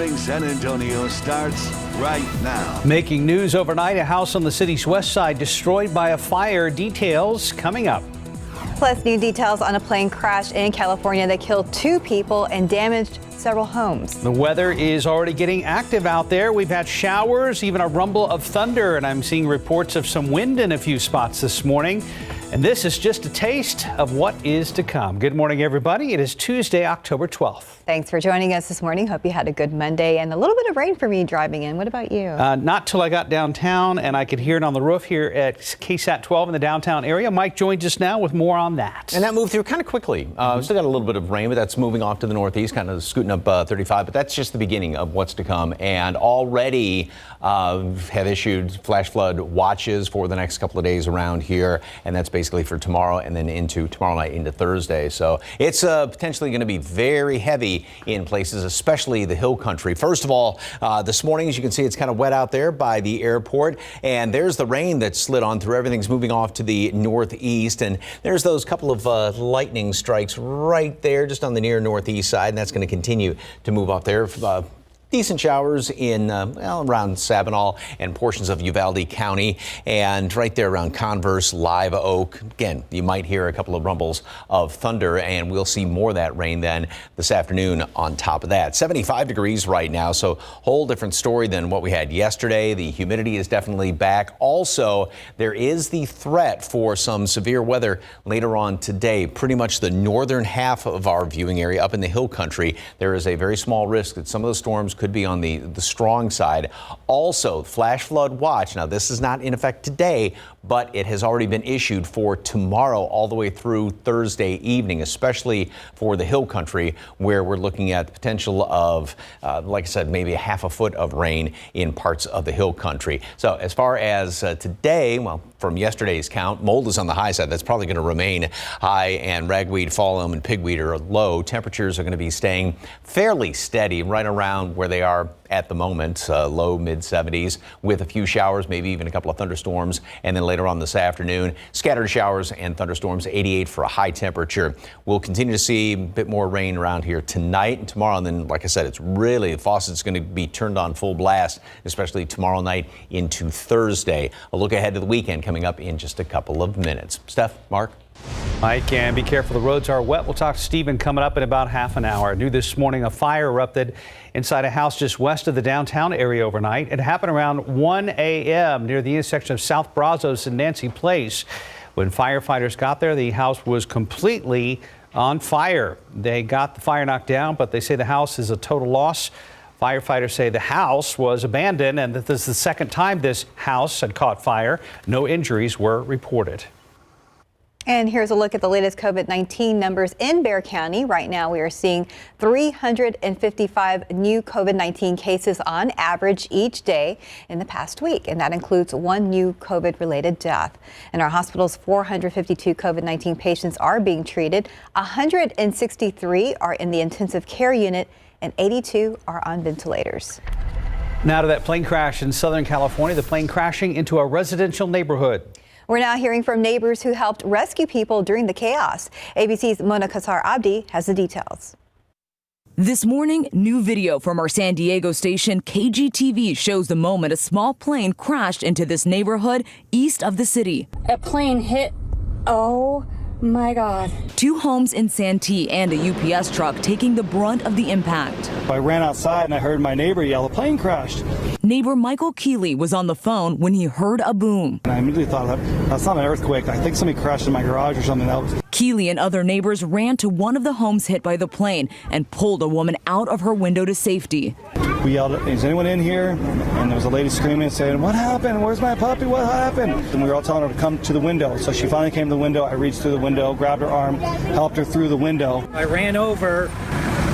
Morning San Antonio starts right now. Making news overnight, a house on the city's west side destroyed by a fire. Details coming up. Plus, new details on a plane crash in California that killed 2 people and damaged several homes. The weather is already getting active out there. We've had showers, even a rumble of thunder, and I'm seeing reports of some wind in a few spots this morning. And this is just a taste of what is to come. Good morning, everybody. It is Tuesday, October 12th. Thanks for joining us this morning. Hope you had a good Monday and a little bit of rain for me driving in. What about you? Not till I got downtown, and I could hear it on the roof here at KSAT 12 in the downtown area. Mike joins us now with more on that. And that moved through kind of quickly. Still got a little bit of rain, but that's moving off to the northeast, kind of scooting up 35. But that's just the beginning of what's to come. And already have issued flash flood watches for the next couple of days around here. And that's basically for tomorrow and then into tomorrow night into Thursday. So it's potentially going to be very heavy in places, especially the hill country. First of all, this morning, as you can see, it's kind of wet out there by the airport. And there's the rain that slid on through. Everything's moving off to the northeast. And there's those couple of lightning strikes right there just on the near northeast side. And that's going to continue to move off there. Decent showers in around Sabinal and portions of Uvalde County, and right there around Converse, Live Oak. Again, you might hear a couple of rumbles of thunder, and we'll see more of that rain then this afternoon on top of that. 75 degrees right now, so whole different story than what we had yesterday. The humidity is definitely back. Also, there is the threat for some severe weather later on today. Pretty much the northern half of our viewing area up in the hill country, there is a very small risk that some of the storms could be on the strong side. Also, flash flood watch. Now, this is not in effect today, but it has already been issued for tomorrow all the way through Thursday evening, especially for the hill country, where we're looking at the potential of, like I said, maybe a half a foot of rain in parts of the hill country. So as far as today, well, from yesterday's count, mold is on the high side. That's probably going to remain high, and ragweed, fall elm, and pigweed are low. Temperatures are going to be staying fairly steady right around where they are at the moment, low mid 70s with a few showers, maybe even a couple of thunderstorms. And then later on this afternoon, scattered showers and thunderstorms, 88 for a high temperature. We'll continue to see a bit more rain around here tonight and tomorrow. And then, like I said, it's really, the faucet's going to be turned on full blast, especially tomorrow night into Thursday. A look ahead to the weekend coming up in just a couple of minutes. Steph, Mark. Mike, and be careful, the roads are wet. We'll talk to Stephen coming up in about half an hour. New this morning, a fire erupted inside a house just west of the downtown area overnight. It happened around 1 a.m. near the intersection of South Brazos and Nancy Place. When firefighters got there, the house was completely on fire. They got the fire knocked down, but they say the house is a total loss. Firefighters say the house was abandoned and that this is the second time this house had caught fire. No injuries were reported. And here's a look at the latest COVID-19 numbers in Bexar County. Right now, we are seeing 355 new COVID-19 cases on average each day in the past week. And that includes 1 new COVID-related death. In our hospitals, 452 COVID-19 patients are being treated. 163 are in the intensive care unit and 82 are on ventilators. Now to that plane crash in Southern California, the plane crashing into a residential neighborhood. We're now hearing from neighbors who helped rescue people during the chaos. ABC's Mona Qatar Abdi has the details. This morning, new video from our San Diego station KGTV shows the moment a small plane crashed into this neighborhood east of the city. A plane hit. Oh my God. 2 homes in Santee and a UPS truck taking the brunt of the impact. I ran outside and I heard my neighbor yell, "A plane crashed." Neighbor Michael Keeley was on the phone when he heard a boom. And I immediately thought, that's not an earthquake. I think somebody crashed in my garage or something else. Keeley and other neighbors ran to one of the homes hit by the plane and pulled a woman out of her window to safety. We yelled, "Is anyone in here?" And there was a lady screaming and saying, "What happened? Where's my puppy? What happened?" And we were all telling her to come to the window. So she finally came to the window. I reached through the window, grabbed her arm, helped her through the window. I ran over,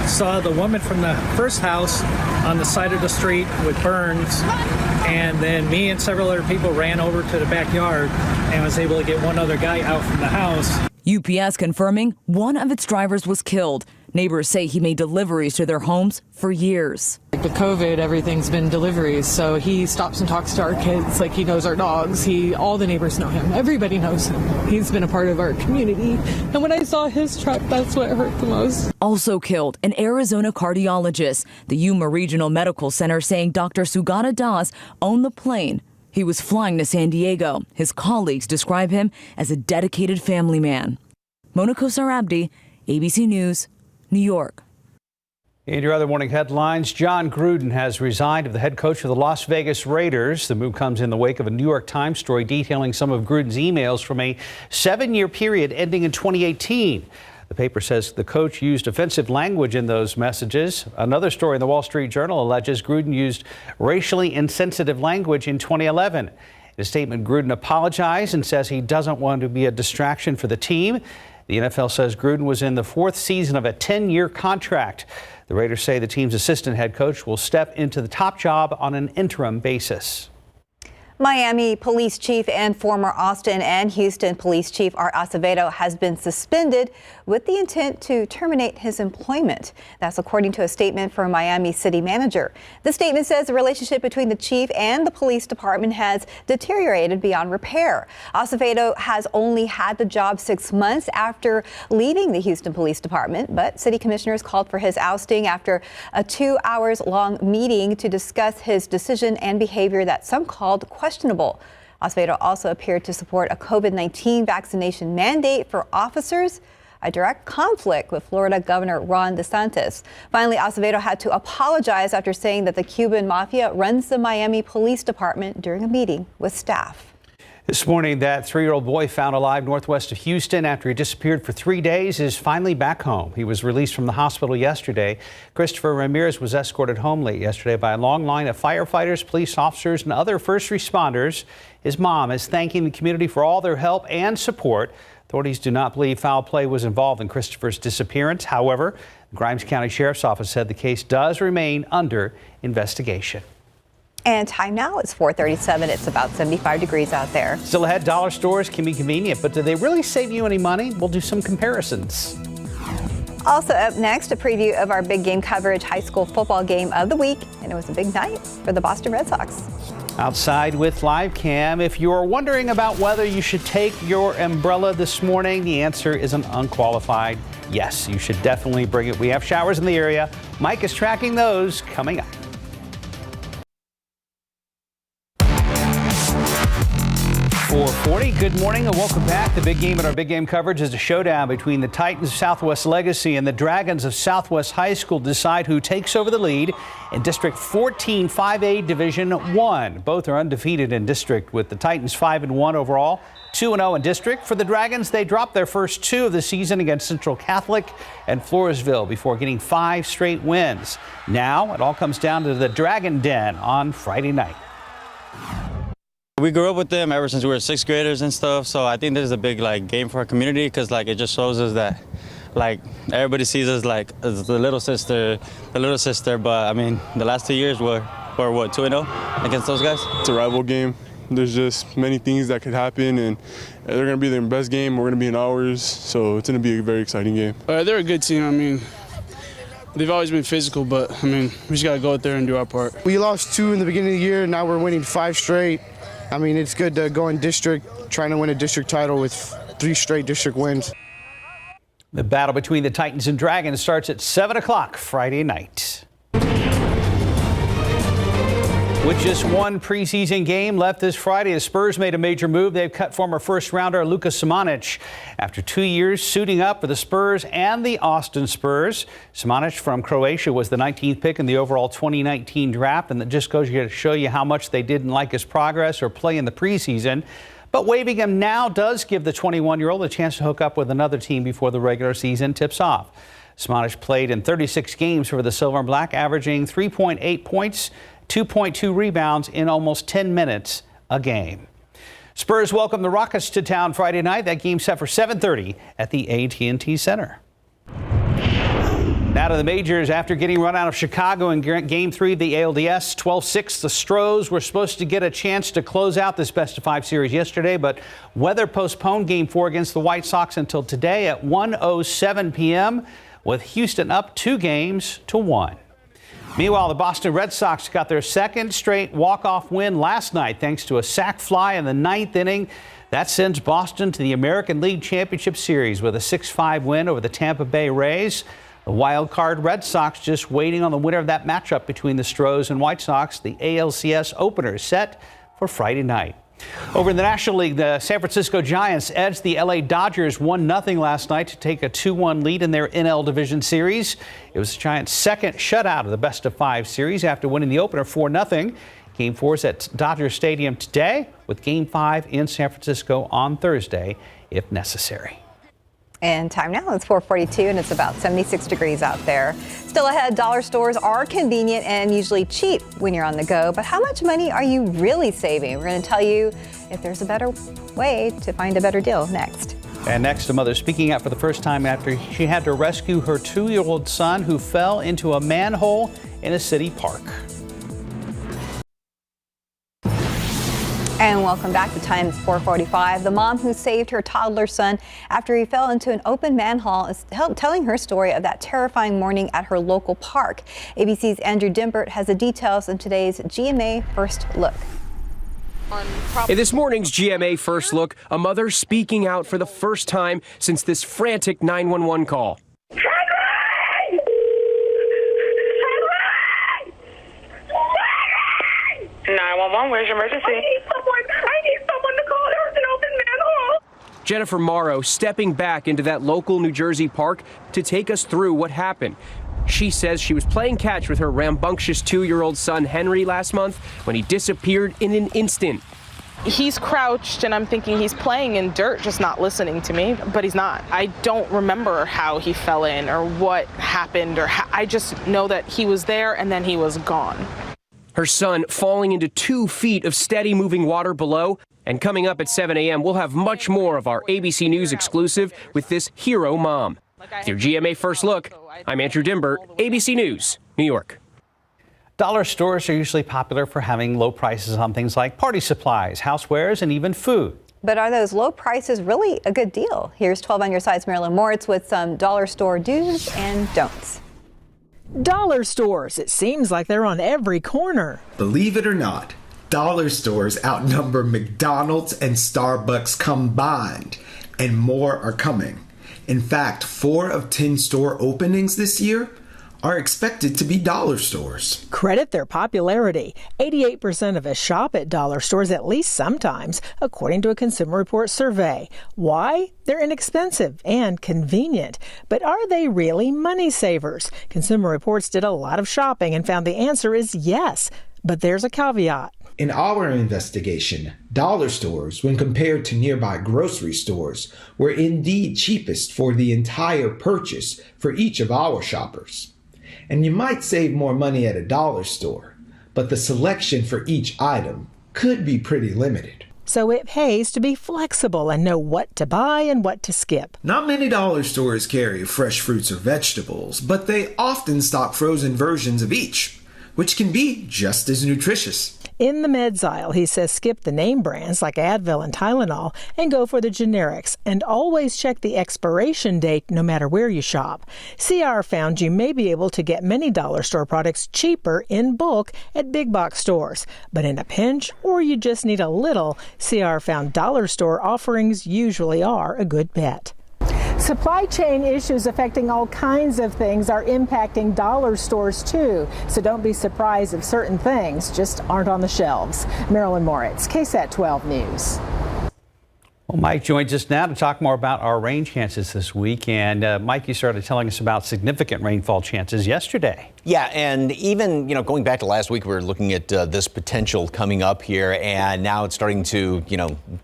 saw the woman from the first house on the side of the street with burns, and then me and several other people ran over to the backyard and was able to get one other guy out from the house. UPS confirming one of its drivers was killed. Neighbors say he made deliveries to their homes for years. I With COVID, everything's been deliveries, so he stops and talks to our kids like he knows our dogs. All the neighbors know him. Everybody knows him. He's been a part of our community. And when I saw his truck, that's what hurt the most. Also killed, an Arizona cardiologist. The Yuma Regional Medical Center saying Dr. Sugata Das owned the plane. He was flying to San Diego. His colleagues describe him as a dedicated family man. Mona Kosar Abdi, ABC News, New York. In your other morning headlines, John Gruden has resigned as the head coach of the Las Vegas Raiders. The move comes in the wake of a New York Times story detailing some of Gruden's emails from a 7-year period ending in 2018. The paper says the coach used offensive language in those messages. Another story in the Wall Street Journal alleges Gruden used racially insensitive language in 2011. In a statement, Gruden apologized and says he doesn't want to be a distraction for the team. The NFL says Gruden was in the 4th season of a 10-year contract. The Raiders say the team's assistant head coach will step into the top job on an interim basis. Miami Police Chief and former Austin and Houston Police Chief Art Acevedo has been suspended with the intent to terminate his employment. That's according to a statement from Miami City Manager. The statement says the relationship between the chief and the police department has deteriorated beyond repair. Acevedo has only had the job 6 months after leaving the Houston Police Department, but city commissioners called for his ousting after a 2-hour-long meeting to discuss his decision and behavior that some called questionable. Acevedo also appeared to support a COVID-19 vaccination mandate for officers, a direct conflict with Florida Governor Ron DeSantis. Finally, Acevedo had to apologize after saying that the Cuban mafia runs the Miami Police Department during a meeting with staff. This morning, that 3-year-old boy found alive northwest of Houston after he disappeared for 3 days is finally back home. He was released from the hospital yesterday. Christopher Ramirez was escorted home late yesterday by a long line of firefighters, police officers, and other first responders. His mom is thanking the community for all their help and support. Authorities do not believe foul play was involved in Christopher's disappearance. However, the Grimes County Sheriff's Office said the case does remain under investigation. And time now, it's 4:37. It's about 75 degrees out there. Still ahead, dollar stores can be convenient, but do they really save you any money? We'll do some comparisons. Also up next, a preview of our big game coverage high school football game of the week. And it was a big night for the Boston Red Sox. Outside with Live Cam. If you're wondering about whether you should take your umbrella this morning, the answer is an unqualified yes. You should definitely bring it. We have showers in the area. Mike is tracking those coming up. 4:40. Good morning and welcome back. The big game in our big game coverage is a showdown between the Titans of Southwest Legacy and the Dragons of Southwest High School to decide who takes over the lead in District 14 5A Division 1. Both are undefeated in district, with the Titans 5-1 overall, 2-0 in district. For the Dragons, they dropped their first 2 of the season against Central Catholic and Floresville before getting 5 straight wins. Now it all comes down to the Dragon Den on Friday night. We grew up with them ever since we were 6th graders and stuff, so I think this is a big game for our community because it just shows us that everybody sees us as the little sister, but I mean the last 2 years we're what, 2-0 against those guys? It's a rival game. There's just many things that could happen, and they're going to be their best game, we're going to be in ours, so it's going to be a very exciting game. They're a good team. I mean, they've always been physical, but I mean, we just got to go out there and do our part. We lost 2 in the beginning of the year, now we're winning 5 straight. I mean, it's good to go in district, trying to win a district title with 3 straight district wins. The battle between the Titans and Dragons starts at 7 o'clock Friday night. With just one preseason game left this Friday, the Spurs made a major move. They've cut former first-rounder Luka Samanic. After 2 years suiting up for the Spurs and the Austin Spurs, Samanic from Croatia was the 19th pick in the overall 2019 draft, and that just goes to show you how much they didn't like his progress or play in the preseason. But waiving him now does give the 21-year-old a chance to hook up with another team before the regular season tips off. Samanic played in 36 games for the Silver and Black, averaging 3.8 points, 2.2 rebounds in almost 10 minutes a game. Spurs welcome the Rockets to town Friday night. That game set for 7:30 at the AT&T Center. Now to the majors. After getting run out of Chicago in Game 3 of the ALDS 12-6, the Astros were supposed to get a chance to close out this best-of-5 series yesterday, but weather postponed Game 4 against the White Sox until today at 1:07 p.m., with Houston up 2-1. Meanwhile, the Boston Red Sox got their second straight walk-off win last night thanks to a sac fly in the ninth inning. That sends Boston to the American League Championship Series with a 6-5 win over the Tampa Bay Rays. The wild card Red Sox just waiting on the winner of that matchup between the Astros and White Sox. The ALCS opener is set for Friday night. Over in the National League, the San Francisco Giants edged the LA Dodgers 1-0 last night to take a 2-1 lead in their NL Division Series. It was the Giants' second shutout of the best-of-5 series after winning the opener 4-0. Game 4 is at Dodger Stadium today, with Game 5 in San Francisco on Thursday, if necessary. And time now, it's 4:42 and it's about 76 degrees out there. Still ahead, dollar stores are convenient and usually cheap when you're on the go. But how much money are you really saving? We're going to tell you if there's a better way to find a better deal next. And next, a mother speaking out for the first time after she had to rescue her 2-year-old son who fell into a manhole in a city park. And welcome back to Times 4:45. The mom who saved her toddler son after he fell into an open manhole is telling her story of that terrifying morning at her local park. ABC's Andrew Dimbert has the details in today's GMA First Look. In this morning's GMA First Look, a mother speaking out for the first time since this frantic 911 call. 911, where's your emergency? I need someone to call. There was an open manhole. Jennifer Morrow stepping back into that local New Jersey park to take us through what happened. She says she was playing catch with her rambunctious 2-year-old son Henry last month when he disappeared in an instant. He's crouched and I'm thinking he's playing in dirt, just not listening to me, but he's not. I don't remember how he fell in or what happened, I just know that he was there and then he was gone. Her son falling into 2 feet of steady moving water below. And coming up at 7 a.m., we'll have much more of our ABC News exclusive with this hero mom. With your GMA First Look, I'm Andrew Dimbert, ABC News, New York. Dollar stores are usually popular for having low prices on things like party supplies, housewares, and even food. But are those low prices really a good deal? Here's 12 on your side's Marilyn Moritz with some dollar store do's and don'ts. Dollar stores. It seems like they're on every corner. Believe it or not, dollar stores outnumber McDonald's and Starbucks combined, and more are coming. In fact, 4 of 10 store openings this year are expected to be dollar stores. Credit their popularity. 88% of us shop at dollar stores at least sometimes, according to a Consumer Reports survey. Why? They're inexpensive and convenient. But are they really money savers? Consumer Reports did a lot of shopping and found the answer is yes. But there's a caveat. In our investigation, dollar stores, when compared to nearby grocery stores, were indeed cheapest for the entire purchase for each of our shoppers. And you might save more money at a dollar store, but the selection for each item could be pretty limited. So it pays to be flexible and know what to buy and what to skip. Not many dollar stores carry fresh fruits or vegetables, but they often stock frozen versions of each, which can be just as nutritious. In the meds aisle, he says skip the name brands like Advil and Tylenol and go for the generics. And always check the expiration date no matter where you shop. CR found you may be able to get many dollar store products cheaper in bulk at big box stores. But in a pinch, or you just need a little, CR found dollar store offerings usually are a good bet. Supply chain issues affecting all kinds of things are impacting dollar stores too. So don't be surprised if certain things just aren't on the shelves. Marilyn Moritz, KSAT 12 News. Well, Mike joins us now to talk more about our rain chances this week. And Mike, you started telling us about significant rainfall chances yesterday. Yeah, and even, going back to last week, we were looking at this potential coming up here, and now it's starting to,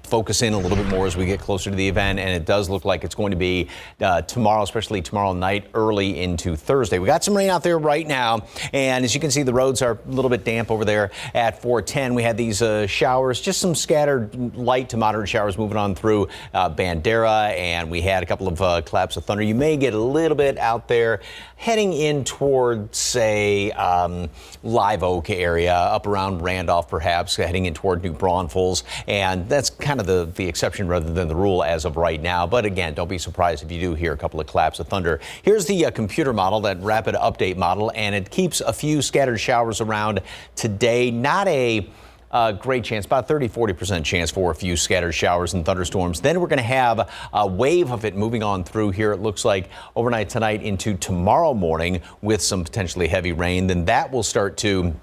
focus in a little bit more as we get closer to the event, and it does look like it's going to be tomorrow, especially tomorrow night, early into Thursday. We got some rain out there right now, and as you can see, the roads are a little bit damp over there at 410. We had these showers, just some scattered light to moderate showers moving on on through Bandera, and we had a couple of claps of thunder. You may get a little bit out there heading in toward, say, Live Oak area, up around Randolph perhaps, heading in toward New Braunfels, and that's kind of the exception rather than the rule as of right now. But again, don't be surprised if you do hear a couple of claps of thunder. Here's the computer model, that rapid update model, and it keeps a few scattered showers around today. Not a great chance, about 30-40% chance for a few scattered showers and thunderstorms. Then we're going to have a wave of it moving on through here. It looks like overnight tonight into tomorrow morning with some potentially heavy rain. Then that will start to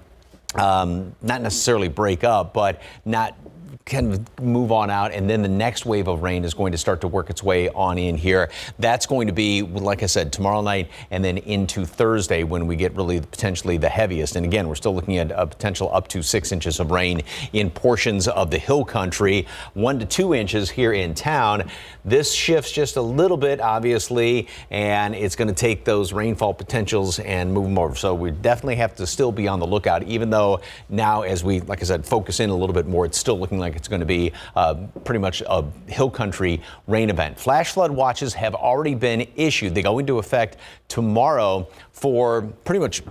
not necessarily break up, but not kind of move on out, and then the next wave of rain is going to start to work its way on in here. That's going to be, like I said, tomorrow night and then into Thursday when we get really potentially the heaviest. And again, we're still looking at a potential up to 6 inches of rain in portions of the hill country, 1 to 2 inches here in town. This shifts just a little bit, obviously, and it's going to take those rainfall potentials and move them over. So we definitely have to still be on the lookout, even though now, as we, like I said, focus in a little bit more, it's still looking like it's going to be pretty much a hill country rain event. Flash flood watches have already been issued. They go into effect tomorrow for pretty much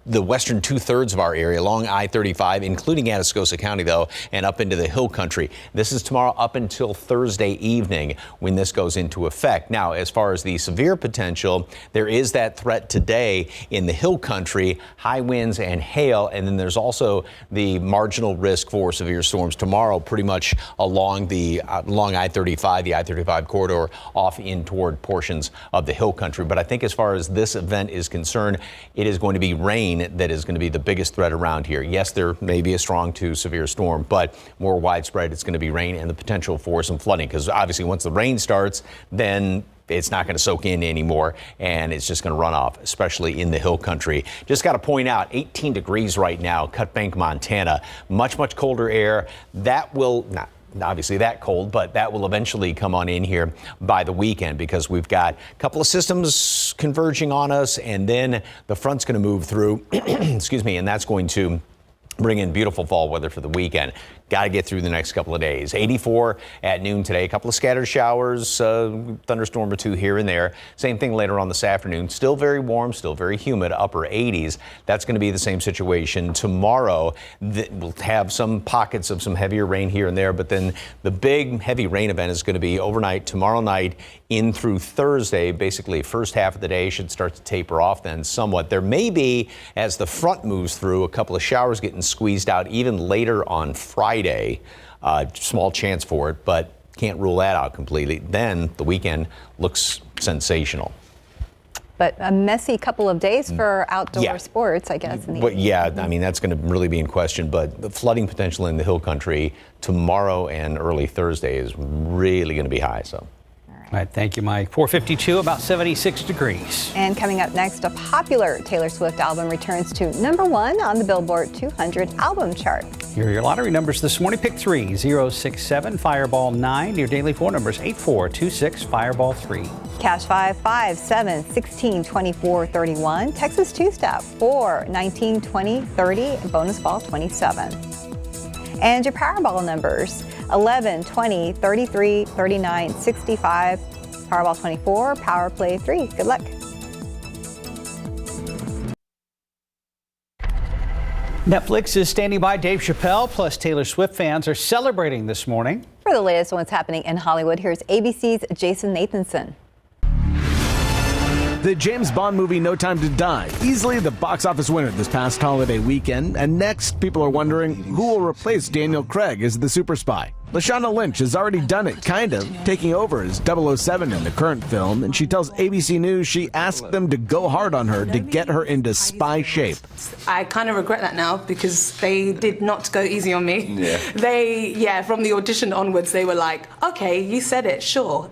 the western 2/3 of our area along I-35, including Atascosa County, though, and up into the hill country. This is tomorrow up until Thursday evening when this goes into effect. Now, as far as the severe potential, there is that threat today in the hill country, high winds and hail, and then there's also the marginal risk for severe storms tomorrow, pretty much along I-35, the I-35 corridor, off in toward portions of the hill country. But I think as far as this event is concerned, it is going to be rain that is going to be the biggest threat around here. Yes, there may be a strong to severe storm, but more widespread, it's going to be rain and the potential for some flooding, because obviously once the rain starts, then it's not going to soak in anymore, and it's just going to run off, especially in the hill country. Just got to point out, 18 degrees right now, Cut Bank, Montana. Much, much colder air. That will not obviously that cold, but that will eventually come on in here by the weekend, because we've got a couple of systems converging on us, and then the front's going to move through, excuse me, and that's going to bring in beautiful fall weather for the weekend. Got to get through the next couple of days. 84 at noon today. A couple of scattered showers, thunderstorm or two here and there. Same thing later on this afternoon. Still very warm, still very humid, upper 80s. That's going to be the same situation tomorrow. We'll have some pockets of some heavier rain here and there, but then the big heavy rain event is going to be overnight tomorrow night in through Thursday. Basically, first half of the day should start to taper off then somewhat. There may be, as the front moves through, a couple of showers getting squeezed out even later on Friday. Small chance for it, but can't rule that out completely. Then the weekend looks sensational. But a messy couple of days for outdoor sports, I guess. But yeah, I mean, that's going to really be in question. But the flooding potential in the hill country tomorrow and early Thursday is really going to be high. So. All right, thank you, Mike. 4:52, about 76 degrees. And coming up next, a popular Taylor Swift album returns to #1 on the Billboard 200 album chart. Here are your lottery numbers this morning. Pick 3, 067, Fireball 9. Your daily 4 numbers, 8426, Fireball 3. Cash 5, 5, 7, 16, 24, 31. Texas 2-step 4, 19, 20, 30. And bonus ball 27. And your Powerball numbers, 11, 20, 33, 39, 65, Powerball 24, Power Play 3. Good luck. Netflix is standing by. Dave Chappelle plus Taylor Swift fans are celebrating this morning. For the latest on what's happening in Hollywood, here's ABC's Jason Nathanson. The James Bond movie No Time to Die, easily the box office winner this past holiday weekend. And next, people are wondering who will replace Daniel Craig as the super spy. Lashana Lynch has already done it, kind of, taking over as 007 in the current film, and she tells ABC News she asked them to go hard on her to get her into spy shape. I kind of regret that now, because they did not go easy on me. From the audition onwards, they were like, okay, you said it, sure,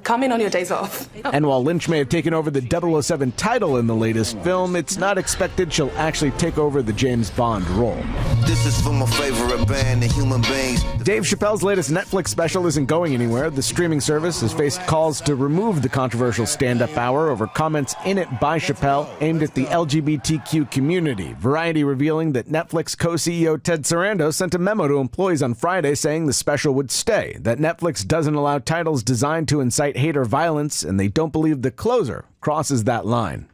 come in on your days off. And while Lynch may have taken over the 007 title in the latest film, it's not expected she'll actually take over the James Bond role. This is for my favorite band, the Human Beings. Dave Chappelle's Chappelle's latest Netflix special isn't going anywhere. The streaming service has faced calls to remove the controversial stand-up hour over comments in it by Chappelle aimed at the LGBTQ community. Variety revealing that Netflix co-CEO Ted Sarandos sent a memo to employees on Friday saying the special would stay, that Netflix doesn't allow titles designed to incite hate or violence, and they don't believe The Closer crosses that line.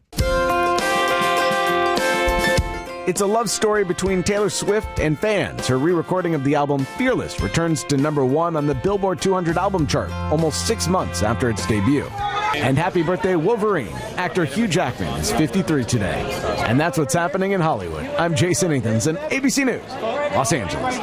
It's a love story between Taylor Swift and fans. Her re-recording of the album Fearless returns to #1 on the Billboard 200 album chart, almost 6 months after its debut. And happy birthday, Wolverine. Actor Hugh Jackman is 53 today. And that's what's happening in Hollywood. I'm Jason Nathanson, ABC News, Los Angeles.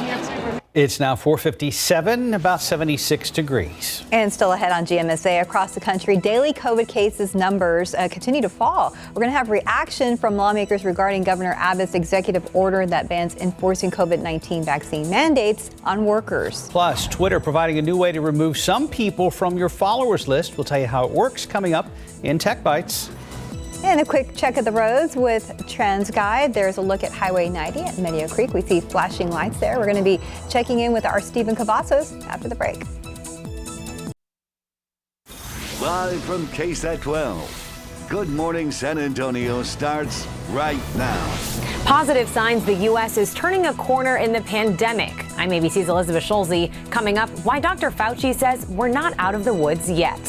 It's now 4:57, about 76 degrees. And still ahead on GMSA across the country, daily COVID cases numbers continue to fall. We're going to have reaction from lawmakers regarding Governor Abbott's executive order that bans enforcing COVID-19 vaccine mandates on workers. Plus, Twitter providing a new way to remove some people from your followers list. We'll tell you how it works coming up in Tech Bites. And a quick check of the roads with TransGuide. There's a look at Highway 90 at Medio Creek. We see flashing lights there. We're going to be checking in with our Stephen Cavazos after the break. Live from KSAT 12. Good Morning San Antonio starts right now. Positive signs the U.S. is turning a corner in the pandemic. I'm ABC's Elizabeth Schulze. Coming up, why Dr. Fauci says we're not out of the woods yet.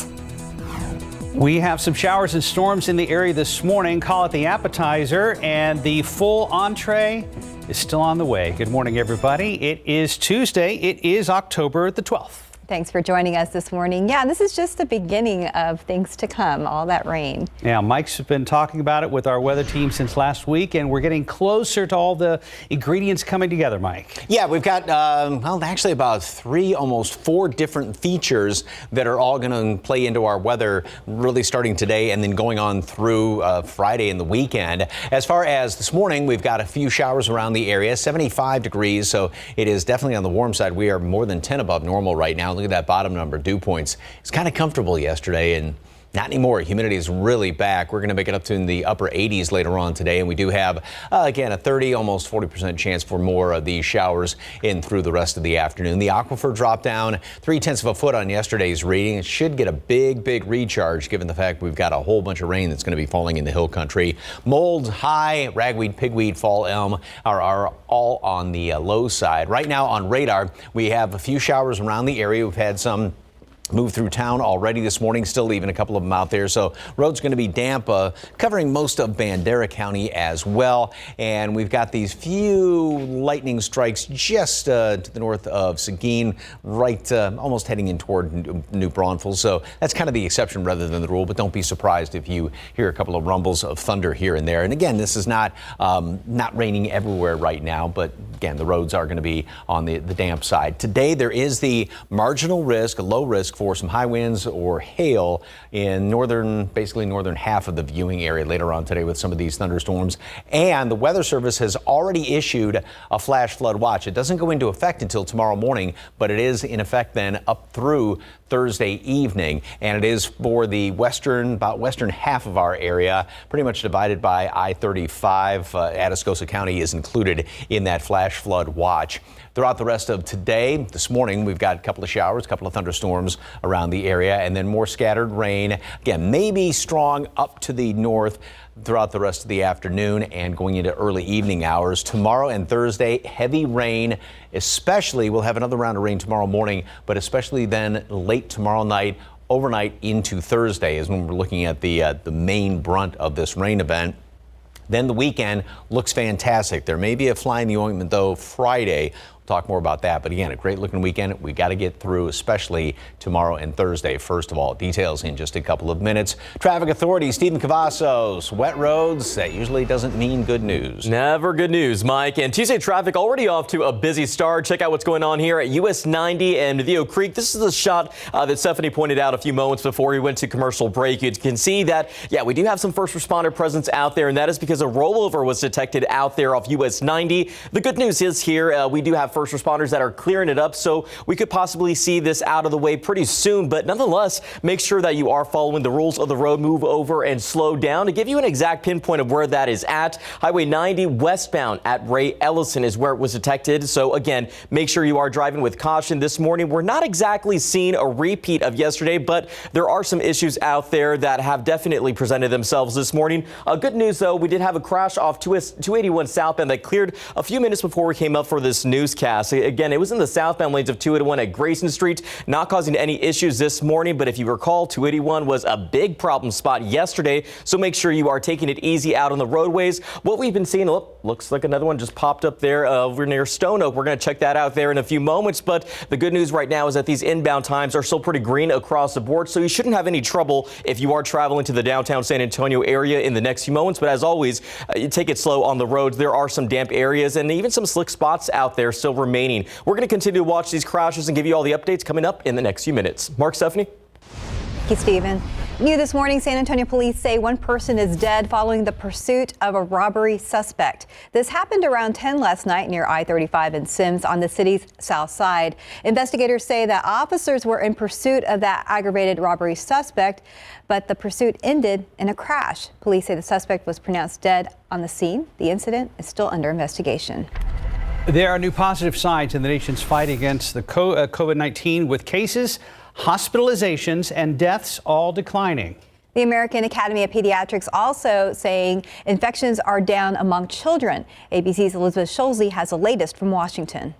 We have some showers and storms in the area this morning. Call it the appetizer, and the full entree is still on the way. Good morning, everybody. It is Tuesday. It is October the 12th. Thanks for joining us this morning. Yeah, this is just the beginning of things to come, all that rain. Yeah, Mike's been talking about it with our weather team since last week, and we're getting closer to all the ingredients coming together, Mike. Yeah, we've got, actually about 3, almost 4 different features that are all going to play into our weather really starting today and then going on through Friday and the weekend. As far as this morning, we've got a few showers around the area, 75 degrees, so it is definitely on the warm side. We are more than 10 above normal right now. Look at that bottom number, dew points. It's kind of comfortable yesterday, and not anymore. Humidity is really back. We're going to make it up to in the upper 80s later on today, and we do have, again, a 30, almost 40% chance for more of these showers in through the rest of the afternoon. The aquifer dropped down 0.3 of a foot on yesterday's reading. It should get a big recharge given the fact we've got a whole bunch of rain that's going to be falling in the hill country. Mold, high, ragweed, pigweed, fall elm are all on the low side. Right now on radar, we have a few showers around the area. We've had some move through town already this morning, still leaving a couple of them out there. So road's going to be damp, covering most of Bandera County as well. And we've got these few lightning strikes just to the north of Seguin, right almost heading in toward New Braunfels. So that's kind of the exception rather than the rule. But don't be surprised if you hear a couple of rumbles of thunder here and there. And again, this is not raining everywhere right now. But again, the roads are going to be on the damp side. Today, there is the marginal risk, a low risk for some high winds or hail in basically northern half of the viewing area later on today with some of these thunderstorms. And the Weather Service has already issued a flash flood watch. It doesn't go into effect until tomorrow morning, but it is in effect then up through Thursday evening. And it is for the western half of our area, pretty much divided by I-35. Atascosa County is included in that flash flood watch. Throughout the rest of today, this morning, we've got a couple of showers, a couple of thunderstorms around the area, and then more scattered rain. Again, maybe strong up to the north throughout the rest of the afternoon and going into early evening hours. Tomorrow and Thursday, heavy rain, especially we'll have another round of rain tomorrow morning, but especially then late tomorrow night, overnight into Thursday is when we're looking at the main brunt of this rain event. Then the weekend looks fantastic. There may be a fly in the ointment, though, Friday. We'll talk more about that. But again, a great looking weekend. We got to get through, especially tomorrow and Thursday. First of all, details in just a couple of minutes. Traffic authorities, Stephen Cavazos. Wet roads, that usually doesn't mean good news. Never good news, Mike. And Tuesday traffic already off to a busy start. Check out what's going on here at US 90 and Medio Creek. This is the shot that Stephanie pointed out a few moments before we went to commercial break. You can see that, yeah, we do have some first responder presence out there, and that is because a rollover was detected out there off US 90. The good news is here, we do have first responders that are clearing it up, so we could possibly see this out of the way pretty soon. But nonetheless, make sure that you are following the rules of the road. Move over and slow down. To give you an exact pinpoint of where that is at, Highway 90 westbound at Ray Ellison is where it was detected. So again, make sure you are driving with caution this morning. We're not exactly seeing a repeat of yesterday, but there are some issues out there that have definitely presented themselves this morning. Good news, though, we did have a crash off 281 southbound that cleared a few minutes before we came up for this newscast. Again, it was in the southbound lanes of 281 at Grayson Street, not causing any issues this morning. But if you recall, 281 was a big problem spot yesterday, so make sure you are taking it easy out on the roadways. What we've been seeing, looks like another one just popped up there over near Stone Oak. We're going to check that out there in a few moments. But the good news right now is that these inbound times are still pretty green across the board, so you shouldn't have any trouble if you are traveling to the downtown San Antonio area in the next few moments. But as always, take it slow on the roads. There are some damp areas and even some slick spots out there still remaining. We're going to continue to watch these crashes and give you all the updates coming up in the next few minutes. Mark, Stephanie. Thank you, Stephen. New this morning, San Antonio police say one person is dead following the pursuit of a robbery suspect. This happened around 10 last night near I-35 and Sims on the city's south side. Investigators say that officers were in pursuit of that aggravated robbery suspect, but the pursuit ended in a crash. Police say the suspect was pronounced dead on the scene. The incident is still under investigation. There are new positive signs in the nation's fight against the COVID-19, with cases, hospitalizations, and deaths all declining. The American Academy of Pediatrics also saying infections are down among children. ABC's Elizabeth Schulze has the latest from Washington.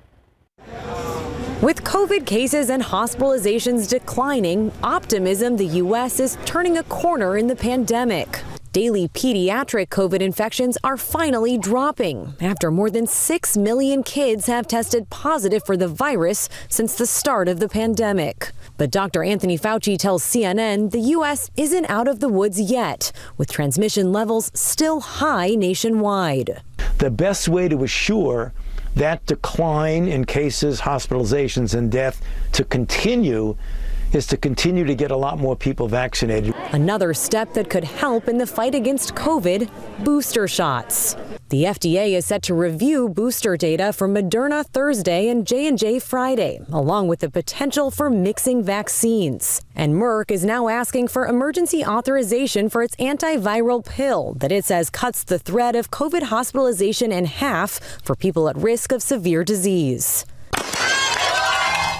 With COVID cases and hospitalizations declining, optimism the U.S. is turning a corner in the pandemic. Daily pediatric COVID infections are finally dropping after more than 6 million kids have tested positive for the virus since the start of the pandemic. But Dr. Anthony Fauci tells CNN the U.S. isn't out of the woods yet, with transmission levels still high nationwide. The best way to assure that decline in cases, hospitalizations, and death to continue is to continue to get a lot more people vaccinated. Another step that could help in the fight against COVID, booster shots. The FDA is set to review booster data from Moderna Thursday and J&J Friday, along with the potential for mixing vaccines. And Merck is now asking for emergency authorization for its antiviral pill that it says cuts the threat of COVID hospitalization in half for people at risk of severe disease.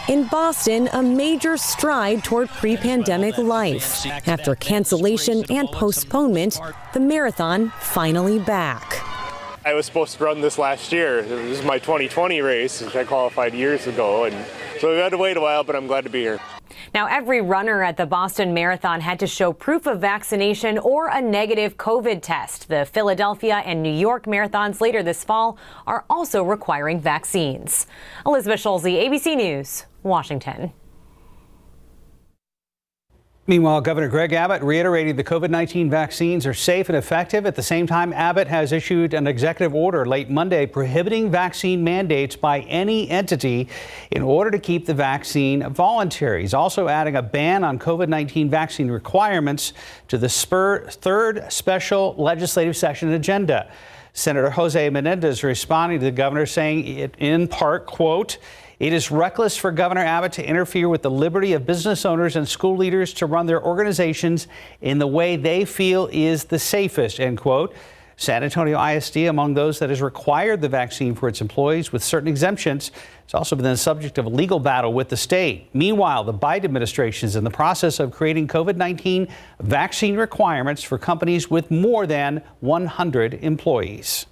In Boston, a major stride toward pre-pandemic life. After cancellation and postponement, the marathon finally back. I was supposed to run this last year. This is my 2020 race, which I qualified years ago. And so we've had to wait a while, but I'm glad to be here. Now, every runner at the Boston Marathon had to show proof of vaccination or a negative COVID test. The Philadelphia and New York marathons later this fall are also requiring vaccines. Elizabeth Schulze, ABC News, Washington. Meanwhile, Governor Greg Abbott reiterated the COVID-19 vaccines are safe and effective. At the same time, Abbott has issued an executive order late Monday prohibiting vaccine mandates by any entity in order to keep the vaccine voluntary. He's also adding a ban on COVID-19 vaccine requirements to the third special legislative session agenda. Senator Jose Menendez responding to the governor, saying it in part, quote, "It is reckless for Governor Abbott to interfere with the liberty of business owners and school leaders to run their organizations in the way they feel is the safest," end quote. San Antonio ISD among those that has required the vaccine for its employees with certain exemptions. It's also been the subject of a legal battle with the state. Meanwhile, the Biden administration is in the process of creating COVID-19 vaccine requirements for companies with more than 100 employees.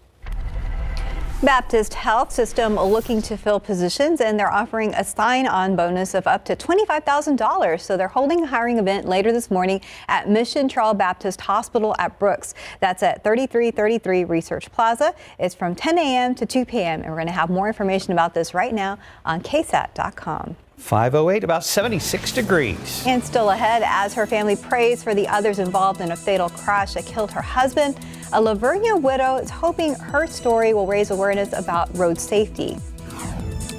Baptist Health System looking to fill positions, and they're offering a sign-on bonus of up to $25,000. So they're holding a hiring event later this morning at Mission Trail Baptist Hospital at Brooks. That's at 3333 Research Plaza. It's from 10 a.m. to 2 p.m. And we're going to have more information about this right now on KSAT.com. 508, about 76 degrees. And still ahead, as her family prays for the others involved in a fatal crash that killed her husband, a Lavernia widow is hoping her story will raise awareness about road safety.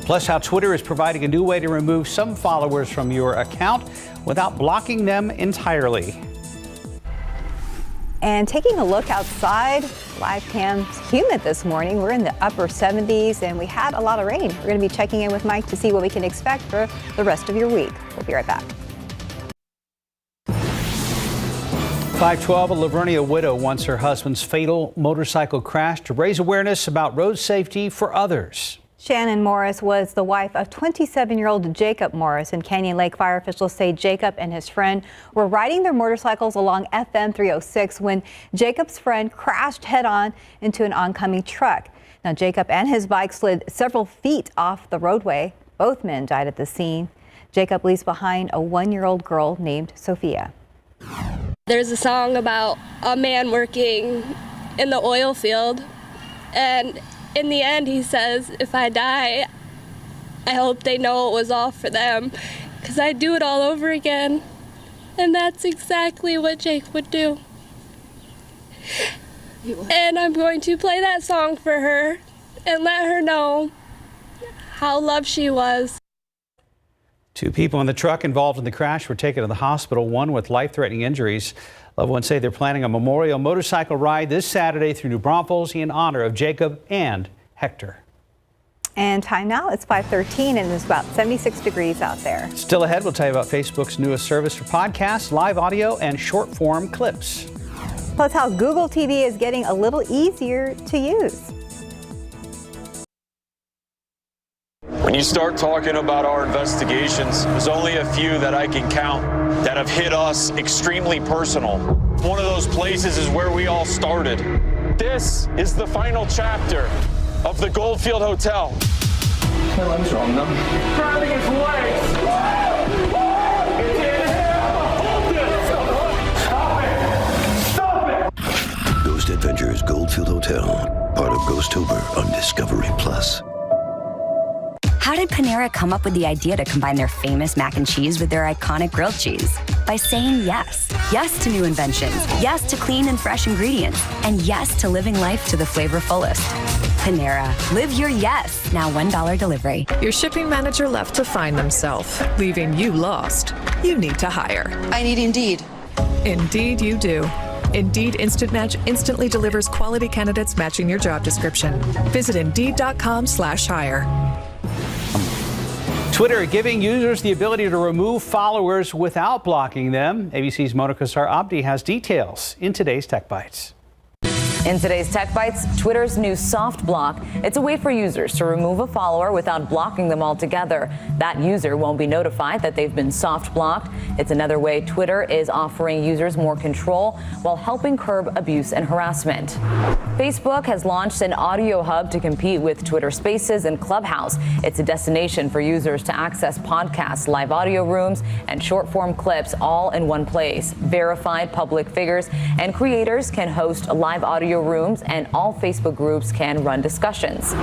Plus, how Twitter is providing a new way to remove some followers from your account without blocking them entirely. And taking a look outside, live cam's humid this morning. We're in the upper 70s and we had a lot of rain. We're going to be checking in with Mike to see what we can expect for the rest of your week. We'll be right back. 512, a Livonia widow wants her husband's fatal motorcycle crash to raise awareness about road safety for others. Shannon Morris was the wife of 27-year-old Jacob Morris. In Canyon Lake, fire officials say Jacob and his friend were riding their motorcycles along FM 306 when Jacob's friend crashed head-on into an oncoming truck. Now, Jacob and his bike slid several feet off the roadway. Both men died at the scene. Jacob leaves behind a 1-year-old girl named Sophia. There's a song about a man working in the oil field, and in the end, he says, if I die, I hope they know it was all for them, because I'd do it all over again. And that's exactly what Jake would do. And I'm going to play that song for her and let her know how loved she was. 2 people in the truck involved in the crash were taken to the hospital, one with life-threatening injuries. Loved ones say they're planning a memorial motorcycle ride this Saturday through New Braunfels in honor of Jacob and Hector. And time now, it's 5:13 and it's about 76 degrees out there. Still ahead, we'll tell you about Facebook's newest service for podcasts, live audio, and short-form clips. Plus how Google TV is getting a little easier to use. When you start talking about our investigations, there's only a few that I can count that have hit us extremely personal. One of those places is where we all started. This is the final chapter of the Goldfield Hotel. My leg's wrong, though. Grabbing his legs. Stop it! Ghost Adventures Goldfield Hotel, part of Ghostober on Discovery Plus. How did Panera come up with the idea to combine their famous mac and cheese with their iconic grilled cheese? By saying yes. Yes to new inventions. Yes to clean and fresh ingredients. And yes to living life to the flavor fullest. Panera. Live your yes. Now $1 delivery. Your shipping manager left to find themselves, leaving you lost. You need to hire. I need Indeed. Indeed you do. Indeed Instant Match instantly delivers quality candidates matching your job description. Visit Indeed.com/hire. Twitter giving users the ability to remove followers without blocking them. ABC's Monica Abdi has details in today's Tech Bites. In today's Tech Bites, Twitter's new soft block. It's a way for users to remove a follower without blocking them altogether. That user won't be notified that they've been soft blocked. It's another way Twitter is offering users more control while helping curb abuse and harassment. Facebook has launched an audio hub to compete with Twitter Spaces and Clubhouse. It's a destination for users to access podcasts, live audio rooms, and short-form clips all in one place. Verified public figures and creators can host live audio rooms, and all Facebook groups can run discussions.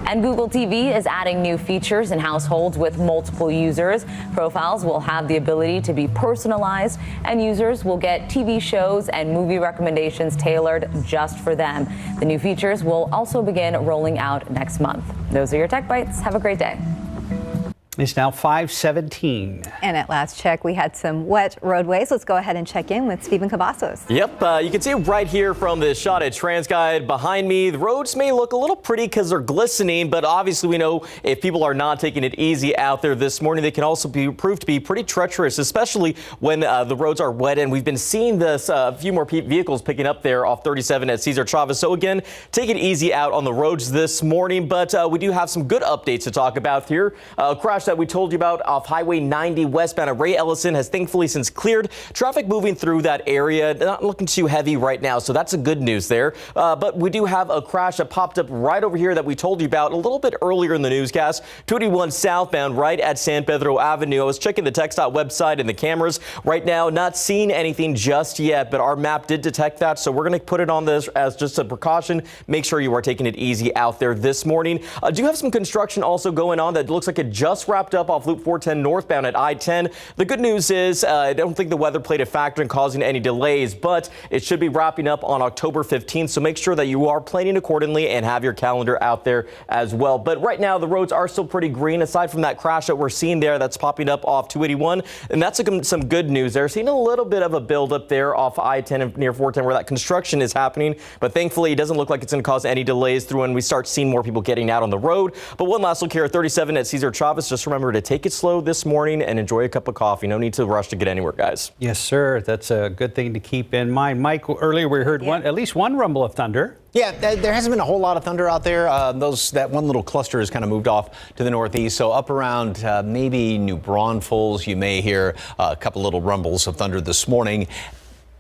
And Google TV is adding new features in households with multiple users. Profiles will have the ability to be personalized, and users will get TV shows and movie recommendations tailored just for them. The new features will also begin rolling out next month. Those are your Tech Bites. Have a great day. It's now 5:17. And at last check, we had some wet roadways. Let's go ahead and check in with Stephen Cavazos. Yep, you can see right here from this shot at TransGuide behind me. The roads may look a little pretty because they're glistening, but obviously we know if people are not taking it easy out there this morning, they can also prove to be pretty treacherous, especially when the roads are wet. And we've been seeing this a few more vehicles picking up there off 37 at Cesar Chavez. So again, take it easy out on the roads this morning. But we do have some good updates to talk about here. Crash that we told you about off Highway 90 westbound at Ray Ellison has thankfully since cleared. Traffic moving through that area, not looking too heavy right now, so that's a good news there. But we do have a crash that popped up right over here that we told you about a little bit earlier in the newscast. 21 southbound right at San Pedro Avenue. I was checking the TxDOT website and the cameras right now, not seeing anything just yet, but our map did detect that, so we're going to put it on this as just a precaution. Make sure you are taking it easy out there this morning. Do have some construction also going on that looks like it just wrapped up off Loop 410 northbound at I-10. The good news is I don't think the weather played a factor in causing any delays, but it should be wrapping up on October 15th. So make sure that you are planning accordingly and have your calendar out there as well. But right now, the roads are still pretty green, aside from that crash that we're seeing there that's popping up off 281. And that's some good news there. Seeing a little bit of a buildup there off I-10 near 410 where that construction is happening. But thankfully, it doesn't look like it's going to cause any delays through when we start seeing more people getting out on the road. But one last look here at 37 at Cesar Chavez. Just remember to take it slow this morning and enjoy a cup of coffee. No need to rush to get anywhere, guys. Yes, sir. That's a good thing to keep in mind. Mike, earlier we heard at least one rumble of thunder. Yeah, there hasn't been a whole lot of thunder out there. That one little cluster has kind of moved off to the northeast. So up around maybe New Braunfels, you may hear a couple little rumbles of thunder this morning.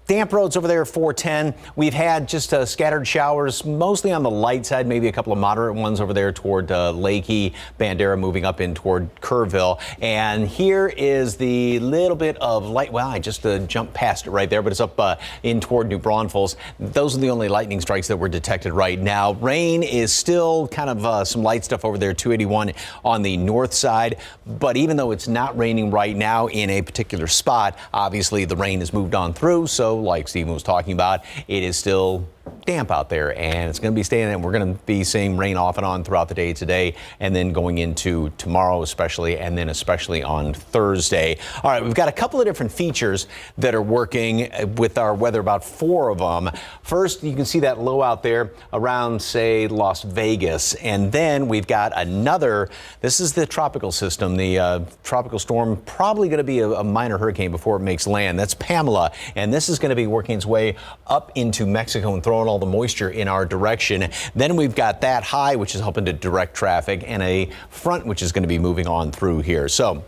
Damp roads over there, 410. We've had just scattered showers, mostly on the light side, maybe a couple of moderate ones over there toward Lakey, Bandera, moving up in toward Kerrville. And here is the little bit of light. Well, I just jumped past it right there, but it's up in toward New Braunfels. Those are the only lightning strikes that were detected right now. Rain is still kind of some light stuff over there, 281 on the north side. But even though it's not raining right now in a particular spot, obviously the rain has moved on through. So like Stephen was talking about, it is still damp out there, and it's going to be staying, and we're going to be seeing rain off and on throughout the day today, and then going into tomorrow especially, and then especially on Thursday. All right, we've got a couple of different features that are working with our weather, about 4 of them. First, you can see that low out there around, say, Las Vegas, and then we've got another. This is the tropical system, the tropical storm, probably going to be a minor hurricane before it makes land. That's Pamela, and this is going to be working its way up into Mexico and throwing all the moisture in our direction. Then we've got that high, which is helping to direct traffic, and a front which is going to be moving on through here. So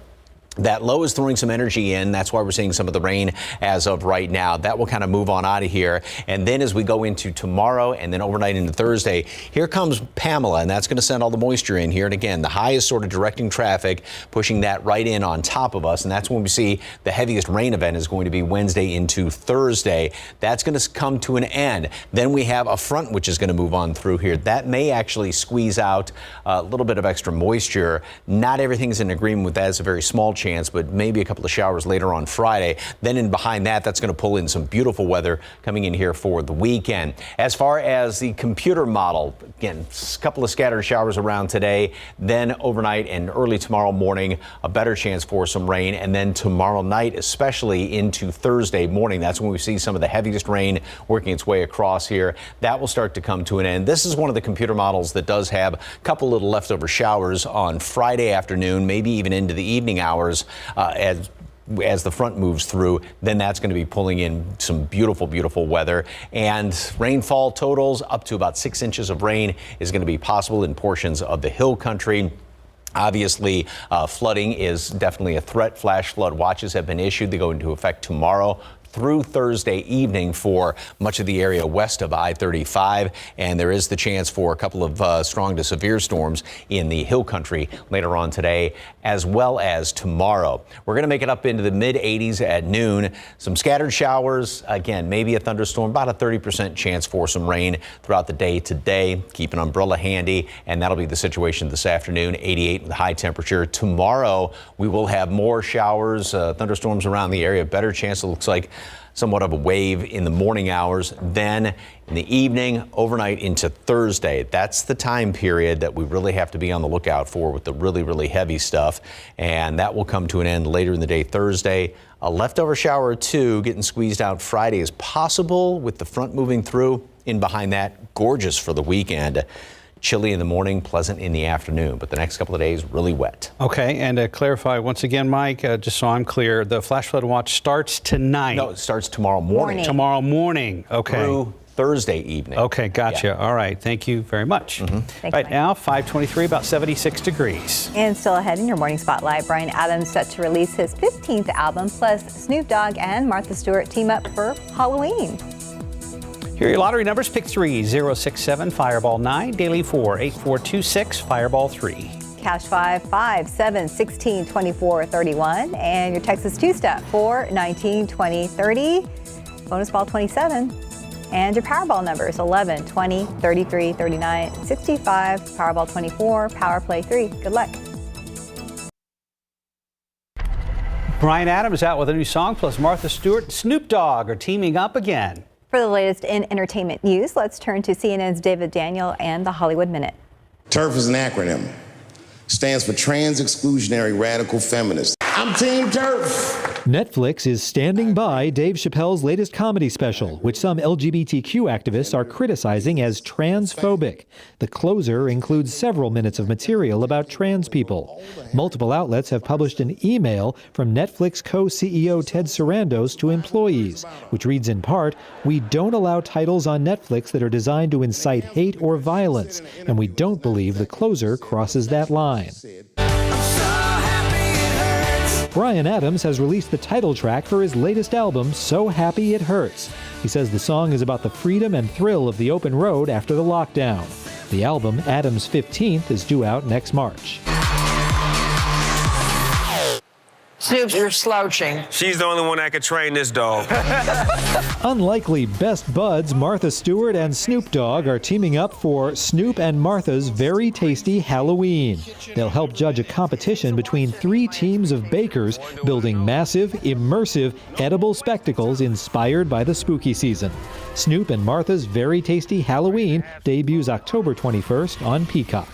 that low is throwing some energy in. That's why we're seeing some of the rain as of right now. That will kind of move on out of here. And then as we go into tomorrow and then overnight into Thursday, here comes Pamela, and that's going to send all the moisture in here. And again, the high is sort of directing traffic, pushing that right in on top of us. And that's when we see the heaviest rain event is going to be Wednesday into Thursday. That's going to come to an end. Then we have a front which is going to move on through here. That may actually squeeze out a little bit of extra moisture. Not everything's in agreement with that. It's a very small chance, but maybe a couple of showers later on Friday. Then in behind that, that's going to pull in some beautiful weather coming in here for the weekend. As far as the computer model, again, a couple of scattered showers around today, then overnight and early tomorrow morning, a better chance for some rain. And then tomorrow night, especially into Thursday morning, that's when we see some of the heaviest rain working its way across here. That will start to come to an end. This is one of the computer models that does have a couple little leftover showers on Friday afternoon, maybe even into the evening hours. As the front moves through, then that's going to be pulling in some beautiful, beautiful weather. And rainfall totals up to about 6 inches of rain is going to be possible in portions of the hill country. Obviously, flooding is definitely a threat. Flash flood watches have been issued. They go into effect tomorrow through Thursday evening for much of the area west of I-35, and there is the chance for a couple of strong to severe storms in the hill country later on today as well as tomorrow. We're going to make it up into the mid-80s at noon. Some scattered showers, again, maybe a thunderstorm, about a 30% chance for some rain throughout the day today. Keep an umbrella handy, and that'll be the situation this afternoon, 88 with high temperature. Tomorrow, we will have more showers, thunderstorms around the area, better chance, it looks like, somewhat of a wave in the morning hours, then in the evening, overnight into Thursday. That's the time period that we really have to be on the lookout for with the really, really heavy stuff. And that will come to an end later in the day Thursday. A leftover shower or two getting squeezed out Friday is possible with the front moving through. In behind that, gorgeous for the weekend. Chilly in the morning, pleasant in the afternoon, but the next couple of days really wet. Okay, and to clarify once again, Mike, just so I'm clear, the flash flood watch starts tonight. No, it starts tomorrow morning. Tomorrow morning, okay. Through Thursday evening. Okay, gotcha. Yeah. All right, thank you very much. Thanks, Right Mike. now, 5:23, about 76 degrees. And still ahead in your morning spotlight, Bryan Adams set to release his 15th album, plus Snoop Dogg and Martha Stewart team up for Halloween. Here are your lottery numbers. Pick 3, 067, Fireball 9, Daily 4, 8426, Fireball 3. Cash 5, 5, 7, 16, 24, 31. And your Texas two-step 4, 19, 20, 30. Bonus ball 27. And your Powerball numbers 11, 20, 33, 39, 65, Powerball 24, Power Play 3. Good luck. Bryan Adams out with a new song, plus Martha Stewart and Snoop Dogg are teaming up again. For the latest in entertainment news, let's turn to CNN's David Daniel and the Hollywood Minute. TERF is an acronym. Stands for Trans Exclusionary Radical Feminist. I'm Team TERF. Netflix is standing by Dave Chappelle's latest comedy special, which some LGBTQ activists are criticizing as transphobic. The closer includes several minutes of material about trans people. Multiple outlets have published an email from Netflix co-CEO Ted Sarandos to employees, which reads in part, "We don't allow titles on Netflix that are designed to incite hate or violence, and we don't believe the closer crosses that line." Bryan Adams has released the title track for his latest album, So Happy It Hurts. He says the song is about the freedom and thrill of the open road after the lockdown. The album, Adams 15th, is due out next March. Snoop, you're slouching. She's the only one that could train this dog. Unlikely best buds Martha Stewart and Snoop Dogg are teaming up for Snoop and Martha's Very Tasty Halloween. They'll help judge a competition between 3 teams of bakers building massive, immersive, edible spectacles inspired by the spooky season. Snoop and Martha's Very Tasty Halloween debuts October 21st on Peacock.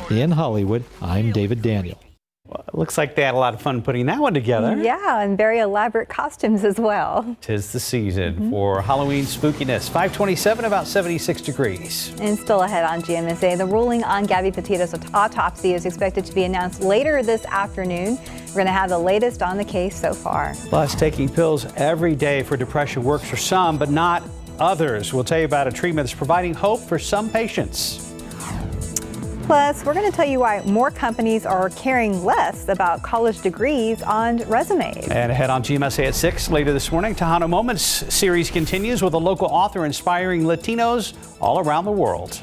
In Hollywood, I'm David Daniel. Well, it looks like they had a lot of fun putting that one together. Yeah, and very elaborate costumes as well. 'Tis the season for Halloween spookiness. 527, about 76 degrees. And still ahead on GMSA, the ruling on Gabby Petito's autopsy is expected to be announced later this afternoon. We're going to have the latest on the case so far. Plus, taking pills every day for depression works for some, but not others. We'll tell you about a treatment that's providing hope for some patients. Plus, we're going to tell you why more companies are caring less about college degrees on resumes. And ahead on GMSA at 6 later this morning, Tejano Moments series continues with a local author inspiring Latinos all around the world.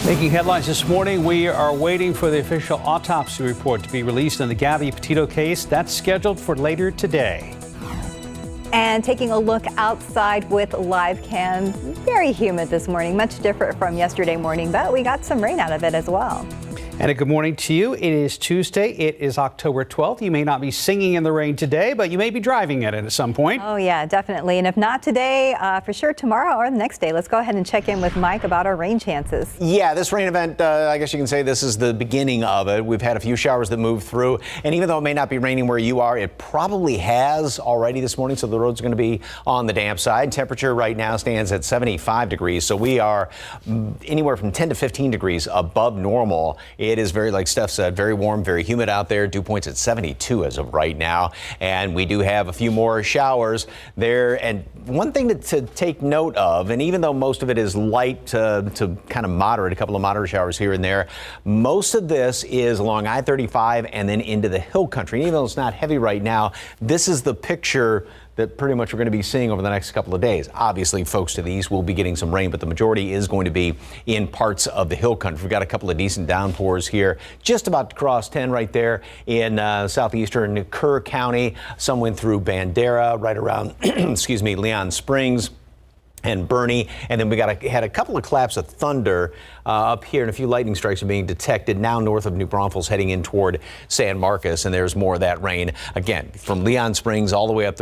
Making headlines this morning, we are waiting for the official autopsy report to be released in the Gabby Petito case. That's scheduled for later today. And taking a look outside with live cam, very humid this morning, much different from yesterday morning, but we got some rain out of it as well. And a good morning to you. It is Tuesday. It is October 12th. You may not be singing in the rain today, but you may be driving in it at some point. Oh, yeah, definitely. And if not today, for sure tomorrow or the next day. Let's go ahead and check in with Mike about our rain chances. Yeah, this rain event, I guess you can say this is the beginning of it. We've had a few showers that moved through. And even though it may not be raining where you are, it probably has already this morning. So the roads are going to be on the damp side. Temperature right now stands at 75 degrees. So we are anywhere from 10 to 15 degrees above normal. It is very, like Steph said, very warm, very humid out there. Dew points at 72 as of right now. And we do have a few more showers there. And one thing to take note of, and even though most of it is light to kind of moderate, a couple of moderate showers here and there, most of this is along I-35 and then into the hill country. And even though it's not heavy right now, this is the picture that pretty much we're going to be seeing over the next couple of days. Obviously, folks to the east will be getting some rain, but the majority is going to be in parts of the hill country. We've got a couple of decent downpours here, just about to cross 10 right there in southeastern Kerr County. Some went through Bandera, right around, excuse me, Leon Springs and Bernie, and then we had a couple of claps of thunder up here, and a few lightning strikes are being detected now north of New Braunfels, heading in toward San Marcos, and there's more of that rain again from Leon Springs all the way up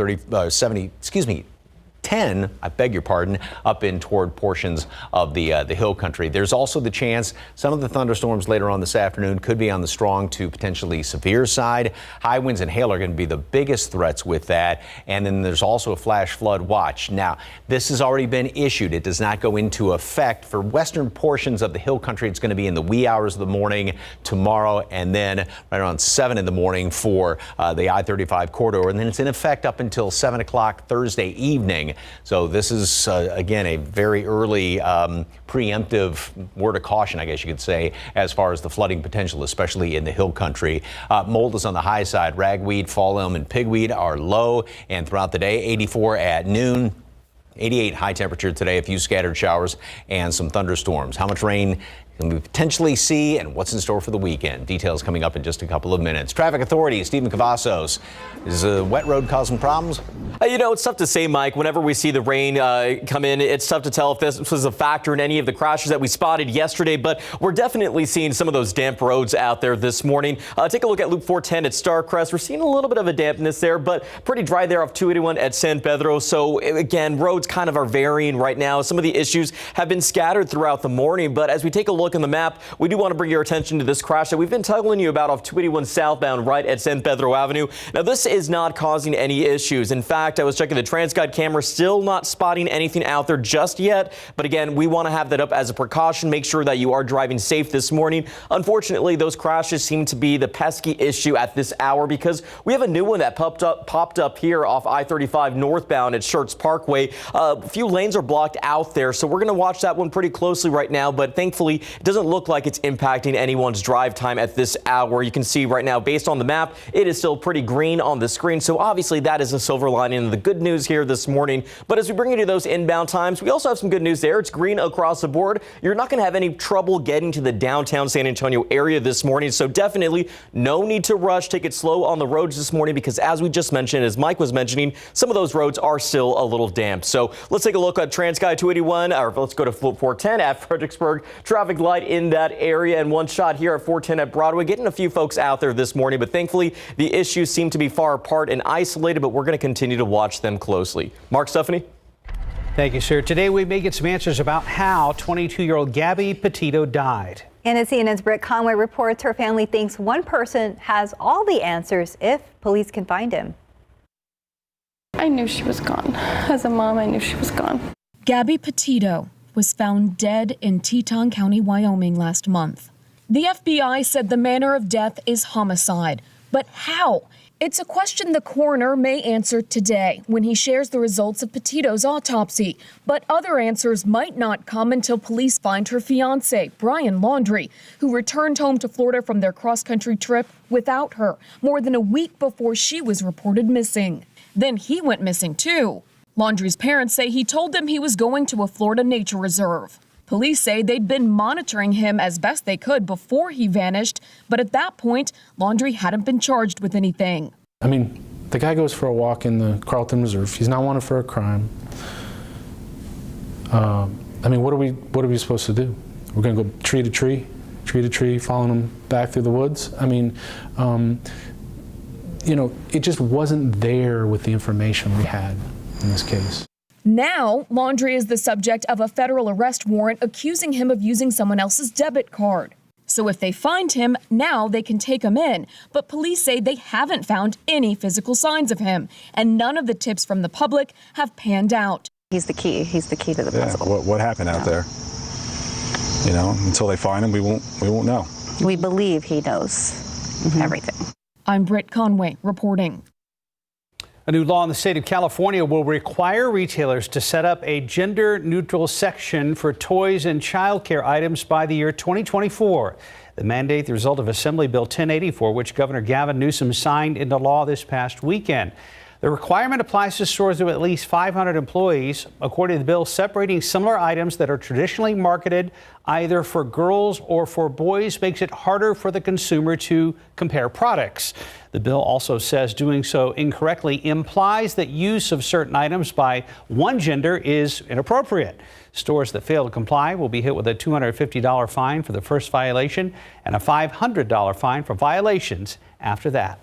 10, I beg your pardon, up in toward portions of the hill country. There's also the chance some of the thunderstorms later on this afternoon could be on the strong to potentially severe side. High winds and hail are going to be the biggest threats with that. And then there's also a flash flood watch. Now, this has already been issued. It does not go into effect for western portions of the hill country. It's going to be in the wee hours of the morning tomorrow, and then right around 7 in the morning for the I-35 corridor. And then it's in effect up until 7 o'clock Thursday evening. So this is, again, a very early preemptive word of caution, I guess you could say, as far as the flooding potential, especially in the hill country. Mold is on the high side. Ragweed, fall elm, and pigweed are low. And throughout the day, 84 at noon. 88 high temperature today, a few scattered showers and some thunderstorms. How much rain can we potentially see and what's in store for the weekend? Details coming up in just a couple of minutes. Traffic authority, Stephen Cavazos. Is a wet road causing problems? It's tough to say, Mike. Whenever we see the rain come in, it's tough to tell if this was a factor in any of the crashes that we spotted yesterday, but we're definitely seeing some of those damp roads out there this morning. Take a look at Loop 410 at Starcrest. We're seeing a little bit of a dampness there, but pretty dry there off 281 at San Pedro. So again, roads kind of are varying right now. Some of the issues have been scattered throughout the morning, but as we take a look on the map, we do want to bring your attention to this crash that we've been telling you about off 281 southbound right at San Pedro Avenue. Now, this is not causing any issues. In fact, I was checking the TransGuide camera, still not spotting anything out there just yet. But again, we want to have that up as a precaution. Make sure that you are driving safe this morning. Unfortunately, those crashes seem to be the pesky issue at this hour because we have a new one that popped up here off I-35 northbound at Schertz Parkway. A few lanes are blocked out there, so we're going to watch that one pretty closely right now. But thankfully, it doesn't look like it's impacting anyone's drive time at this hour. You can see right now, based on the map, it is still pretty green on the screen. So obviously that is a silver lining of the good news here this morning. But as we bring you to those inbound times, we also have some good news there. It's green across the board. You're not going to have any trouble getting to the downtown San Antonio area this morning. So definitely no need to rush. Take it slow on the roads this morning because as we just mentioned, as Mike was mentioning, some of those roads are still a little damp. So let's take a look at TransGuide 281, or let's go to 410 at Fredericksburg. Traffic light in that area, and one shot here at 410 at Broadway. Getting a few folks out there this morning, but thankfully the issues seem to be far apart and isolated, but we're going to continue to watch them closely. Mark, Stephanie? Thank you, sir. Today we may get some answers about how 22-year-old Gabby Petito died. And as CNN's Britt Conway reports, her family thinks one person has all the answers if police can find him. I knew she was gone. As a mom, I knew she was gone. Gabby Petito was found dead in Teton County, Wyoming last month. The FBI said the manner of death is homicide. But how? It's a question the coroner may answer today when he shares the results of Petito's autopsy. But other answers might not come until police find her fiancé, Brian Laundrie, who returned home to Florida from their cross-country trip without her more than a week before she was reported missing. Then he went missing too. Laundrie's parents say he told them he was going to a Florida nature reserve. Police say they'd been monitoring him as best they could before he vanished, but at that point, Laundrie hadn't been charged with anything. I mean, the guy goes for a walk in the Carlton Reserve. He's not wanted for a crime. I mean, what are we supposed to do? We're going to go tree to tree, following him back through the woods? I mean, it just wasn't there with the information we had in this case. Now, Laundrie is the subject of a federal arrest warrant accusing him of using someone else's debit card. So if they find him, now they can take him in. But police say they haven't found any physical signs of him, and none of the tips from the public have panned out. He's the key. He's the key to the puzzle. What happened out there? Until they find him, we won't know. We believe he knows everything. I'm Britt Conway reporting. A new law in the state of California will require retailers to set up a gender-neutral section for toys and child care items by the year 2024. The mandate, the result of Assembly Bill 1084, which Governor Gavin Newsom signed into law this past weekend. The requirement applies to stores with at least 500 employees, according to the bill, separating similar items that are traditionally marketed either for girls or for boys makes it harder for the consumer to compare products. The bill also says doing so incorrectly implies that use of certain items by one gender is inappropriate. Stores that fail to comply will be hit with a $250 fine for the first violation and a $500 fine for violations after that.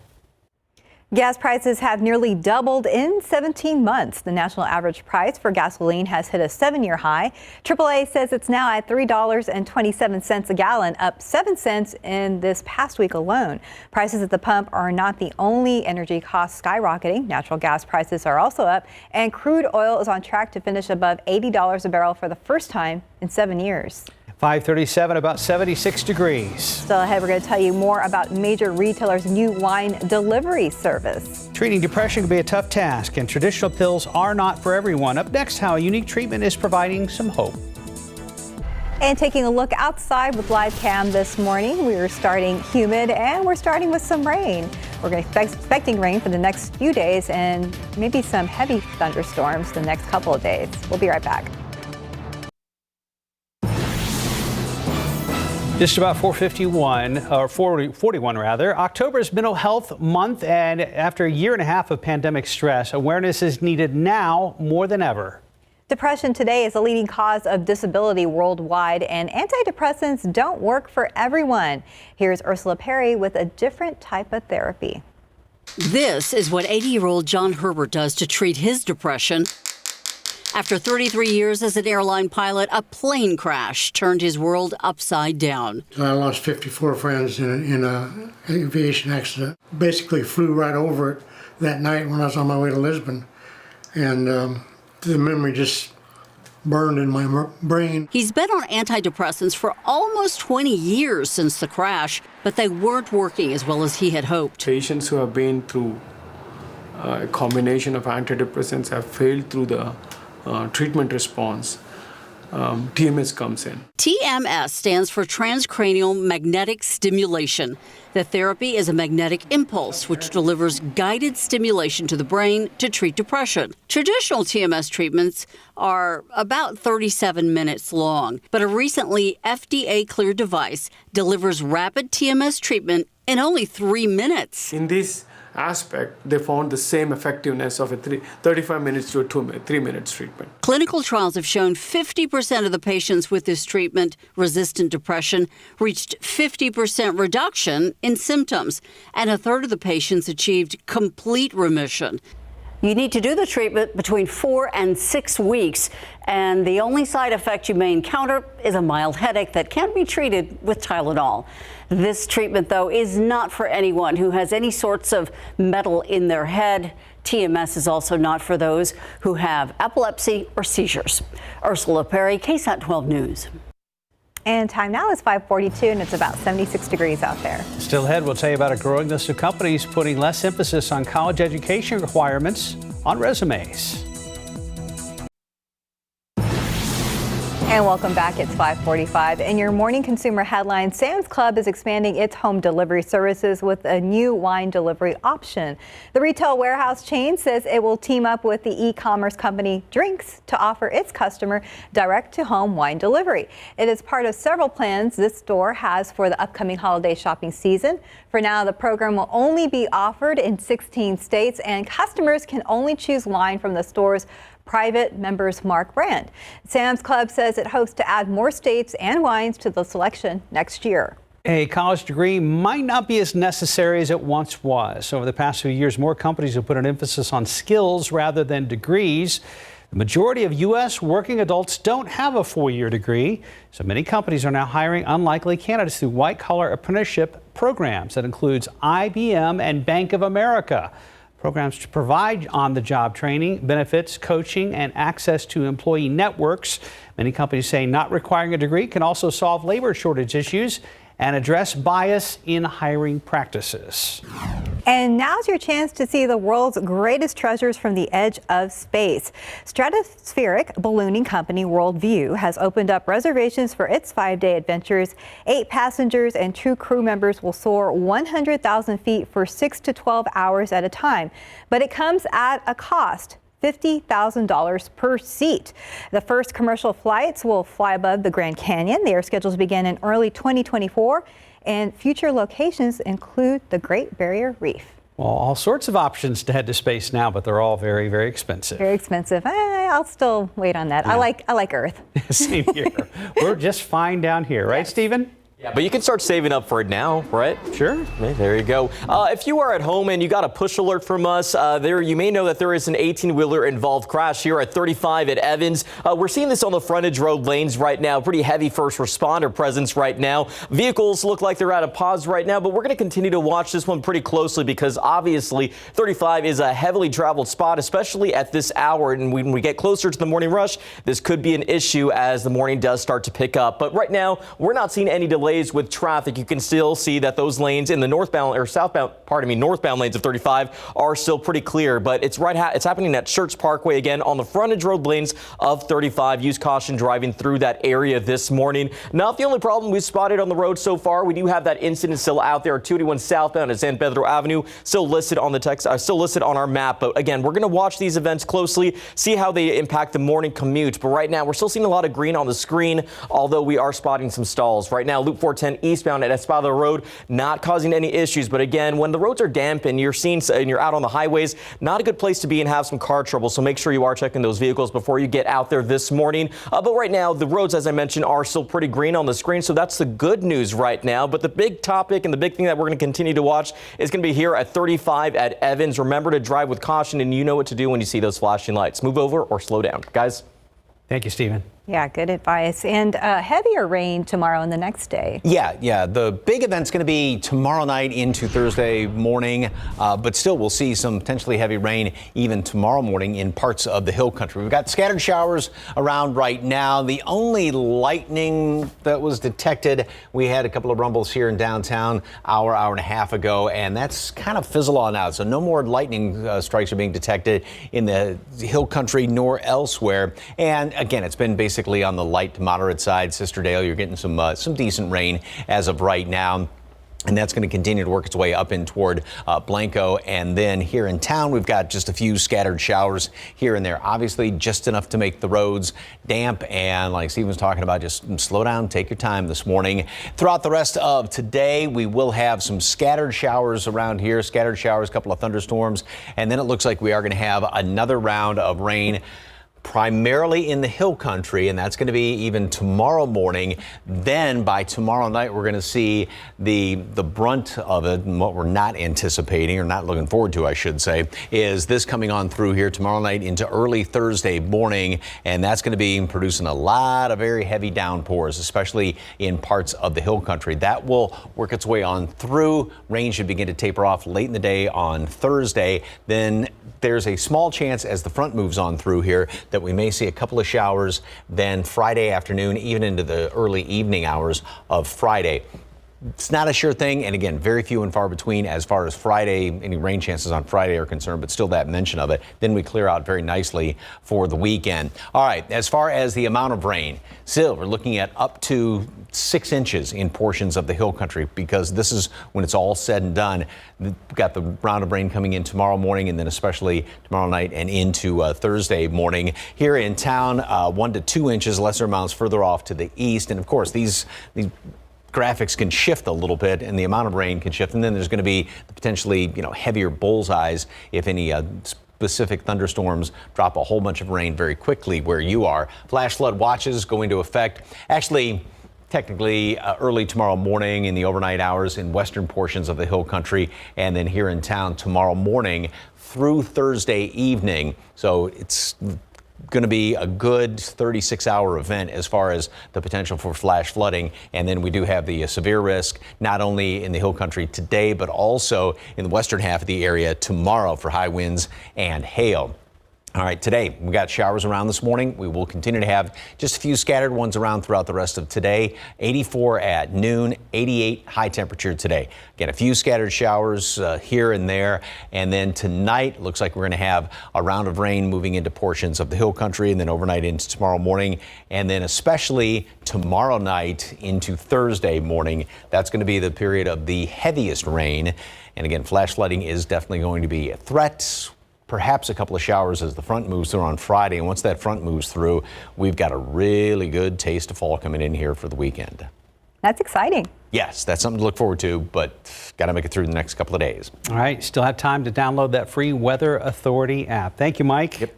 Gas prices have nearly doubled in 17 months. The national average price for gasoline has hit a 7-year high. AAA says it's now at $3.27 a gallon, up 7 cents in this past week alone. Prices at the pump are not the only energy costs skyrocketing. Natural gas prices are also up, and crude oil is on track to finish above $80 a barrel for the first time in 7 years. 537, about 76 degrees. Still ahead, we're going to tell you more about major retailers' new wine delivery service. Treating depression can be a tough task, and traditional pills are not for everyone. Up next, how a unique treatment is providing some hope. And taking a look outside with live cam this morning, we are starting humid and we're starting with some rain. We're expecting rain for the next few days and maybe some heavy thunderstorms the next couple of days. We'll be right back. Just about 4:51, or 41 rather. October's Mental Health Month, and after a year and a half of pandemic stress, awareness is needed now more than ever. Depression today is a leading cause of disability worldwide, and antidepressants don't work for everyone. Here's Ursula Perry with a different type of therapy. This is what 80-year-old John Herbert does to treat his depression. After 33 years as an airline pilot, a plane crash turned his world upside down. I lost 54 friends in an aviation accident. Basically flew right over it that night when I was on my way to Lisbon. And the memory just burned in my brain. He's been on antidepressants for almost 20 years since the crash, but they weren't working as well as he had hoped. Patients who have been through a combination of antidepressants have failed through the treatment response. TMS comes in. TMS stands for transcranial magnetic stimulation. The therapy is a magnetic impulse which delivers guided stimulation to the brain to treat depression. Traditional TMS treatments are about 37 minutes long, but a recently FDA-cleared device delivers rapid TMS treatment in only 3 minutes. In this aspect, they found the same effectiveness of a 35 minutes to a 3 minutes treatment. Clinical trials have shown 50% of the patients with this treatment-resistant depression reached 50% reduction in symptoms, and a third of the patients achieved complete remission. You need to do the treatment between 4 and 6 weeks, and the only side effect you may encounter is a mild headache that can be treated with Tylenol. This treatment, though, is not for anyone who has any sorts of metal in their head. TMS is also not for those who have epilepsy or seizures. Ursula Perry, KSAT 12 News. And time now is 5:42, and it's about 76 degrees out there. Still ahead, we'll tell you about a growing list of companies putting less emphasis on college education requirements on resumes. And welcome back. It's 5:45. In your morning consumer headline, Sam's Club is expanding its home delivery services with a new wine delivery option. The retail warehouse chain says it will team up with the e-commerce company Drinks to offer its customer direct-to-home wine delivery. It is part of several plans this store has for the upcoming holiday shopping season. For now, the program will only be offered in 16 states, and customers can only choose wine from the store's private Members Mark brand. Sam's Club says it hopes to add more states and wines to the selection next year. A college degree might not be as necessary as it once was. Over the past few years, more companies have put an emphasis on skills rather than degrees. The majority of U.S. working adults don't have a 4-year degree, so many companies are now hiring unlikely candidates through white-collar apprenticeship programs. That includes IBM and Bank of America. Programs to provide on-the-job training, benefits, coaching, and access to employee networks. Many companies say not requiring a degree can also solve labor shortage issues and address bias in hiring practices. And now's your chance to see the world's greatest treasures from the edge of space. Stratospheric ballooning company Worldview has opened up reservations for its 5-day adventures. 8 passengers and 2 crew members will soar 100,000 feet for 6 to 12 hours at a time. But it comes at a cost. $50,000 per seat. The first commercial flights will fly above the Grand Canyon. They are scheduled to begin in early 2024, and future locations include the Great Barrier Reef. Well, all sorts of options to head to space now, but they're all very, very expensive. Very expensive. I'll still wait on that. Yeah. I like Earth. Same here. We're just fine down here, right, Stephen? Yeah, but you can start saving up for it now, right? Sure. Okay, there you go. If you are at home and you got a push alert from us, you may know that there is an 18-wheeler involved crash here at 35 at Evans. We're seeing this on the frontage road lanes right now. Pretty heavy first responder presence right now. Vehicles look like they're at a pause right now, but we're going to continue to watch this one pretty closely because obviously 35 is a heavily traveled spot, especially at this hour. And when we get closer to the morning rush, this could be an issue as the morning does start to pick up. But right now, we're not seeing any delays delays with traffic. You can still see that those lanes in the northbound lanes of 35 are still pretty clear, but it's happening at Church Parkway again on the frontage road lanes of 35. Use caution driving through that area this morning. Not the only problem we've spotted on the road so far. We do have that incident still out there. 281 southbound at San Pedro Avenue, still listed on our map. But again, we're going to watch these events closely, see how they impact the morning commute. But right now, we're still seeing a lot of green on the screen, although we are spotting some stalls. Right now, Loop 410 eastbound at Espada Road, not causing any issues. But again, when the roads are damp and you're out on the highways, not a good place to be and have some car trouble. So make sure you are checking those vehicles before you get out there this morning. But right now, the roads, as I mentioned, are still pretty green on the screen. So that's the good news right now. But the big topic and the big thing that we're going to continue to watch is going to be here at 35 at Evans. Remember to drive with caution, and you know what to do when you see those flashing lights. Move over or slow down. Guys. Thank you, Stephen. Yeah, good advice. And heavier rain tomorrow and the next day. Yeah. The big event's going to be tomorrow night into Thursday morning, but still we'll see some potentially heavy rain even tomorrow morning in parts of the hill country. We've got scattered showers around right now. The only lightning that was detected, we had a couple of rumbles here in downtown hour and a half ago, and that's kind of fizzled on out. So no more lightning strikes are being detected in the hill country nor elsewhere. And again, it's been basically on the light to moderate side. Sister Dale, you're getting some decent rain as of right now. And that's going to continue to work its way up in toward Blanco. And then here in town, we've got just a few scattered showers here and there. Obviously, just enough to make the roads damp. And like Steve was talking about, just slow down, take your time this morning. Throughout the rest of today, we will have some scattered showers around here. Scattered showers, a couple of thunderstorms. And then it looks like we are going to have another round of rain, primarily in the hill country, and that's going to be even tomorrow morning. Then by tomorrow night, we're going to see the brunt of it. And what we're not anticipating, or not looking forward to, I should say, is this coming on through here tomorrow night into early Thursday morning, and that's going to be producing a lot of very heavy downpours, especially in parts of the hill country. That will work its way on through. Rain should begin to taper off late in the day on Thursday. Then there's a small chance as the front moves on through here that we may see a couple of showers then Friday afternoon, even into the early evening hours of Friday. It's not a sure thing, and again, very few and far between as far as Friday, any rain chances on Friday are concerned, but still that mention of it. Then we clear out very nicely for the weekend. All right, as far as the amount of rain, still we're looking at up to 6 inches in portions of the hill country, because this is when it's all said and done. We've got the round of rain coming in tomorrow morning, and then especially tomorrow night and into Thursday morning. Here in town, 1 to 2 inches, lesser amounts further off to the east. And of course, these graphics can shift a little bit, and the amount of rain can shift. And then there's going to be potentially, heavier bullseyes if any specific thunderstorms drop a whole bunch of rain very quickly where you are. Flash flood watches go into effect. Actually, technically early tomorrow morning in the overnight hours in western portions of the hill country, and then here in town tomorrow morning through Thursday evening. So it's going to be a good 36-hour event as far as the potential for flash flooding. And then we do have the severe risk not only in the hill country today, but also in the western half of the area tomorrow for high winds and hail. All right, today we got showers around this morning. We will continue to have just a few scattered ones around throughout the rest of today. 84 at noon, 88 high temperature today. Again, a few scattered showers here and there. And then tonight, looks like we're going to have a round of rain moving into portions of the hill country, and then overnight into tomorrow morning. And then especially tomorrow night into Thursday morning, that's going to be the period of the heaviest rain. And again, flash flooding is definitely going to be a threat. Perhaps a couple of showers as the front moves through on Friday. And once that front moves through, we've got a really good taste of fall coming in here for the weekend. That's exciting. Yes, that's something to look forward to, but got to make it through the next couple of days. All right, still have time to download that free Weather Authority app. Thank you, Mike. Yep.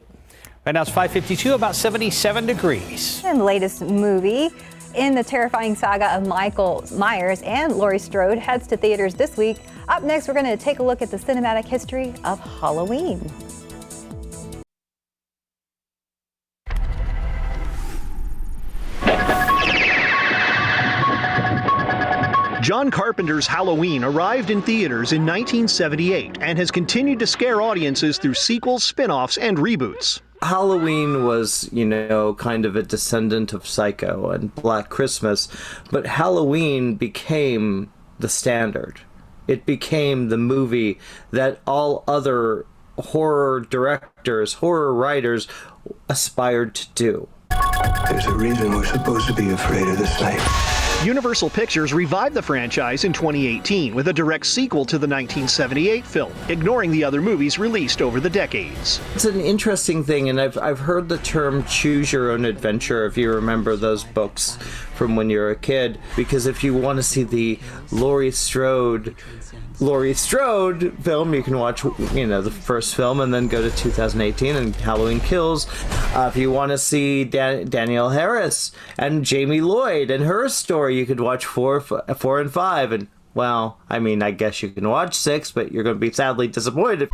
Right now it's 5:52, about 77 degrees. And the latest movie in the terrifying saga of Michael Myers and Laurie Strode heads to theaters this week. Up next, we're going to take a look at the cinematic history of Halloween. John Carpenter's Halloween arrived in theaters in 1978 and has continued to scare audiences through sequels, spin-offs, and reboots. Halloween was, kind of a descendant of Psycho and Black Christmas, but Halloween became the standard. It became the movie that all other horror directors, horror writers aspired to do. There's a reason we're supposed to be afraid of the sight. Universal Pictures revived the franchise in 2018 with a direct sequel to the 1978 film, ignoring the other movies released over the decades. It's an interesting thing, and I've heard the term choose your own adventure, if you remember those books from when you were a kid, because if you want to see the Laurie Strode film, you can watch, the first film and then go to 2018 and Halloween Kills. If you want to see Danielle Harris and Jamie Lloyd and her story, you could watch 4 and 5. And, well, I guess you can watch 6, but you're going to be sadly disappointed.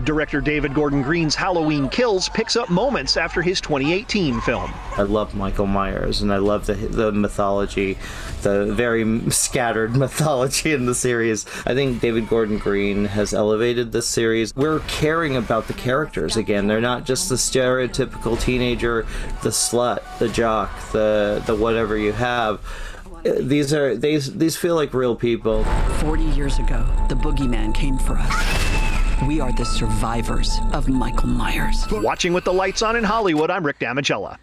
Director David Gordon Green's Halloween Kills picks up moments after his 2018 film. I love Michael Myers, and I love the mythology, the very scattered mythology in the series. I think David Gordon Green has elevated this series. We're caring about the characters again. They're not just the stereotypical teenager, the slut, the jock, the whatever you have. These feel like real people. 40 years ago, the boogeyman came for us. We are the survivors of Michael Myers. Watching with the lights on in Hollywood, I'm Rick Damigella.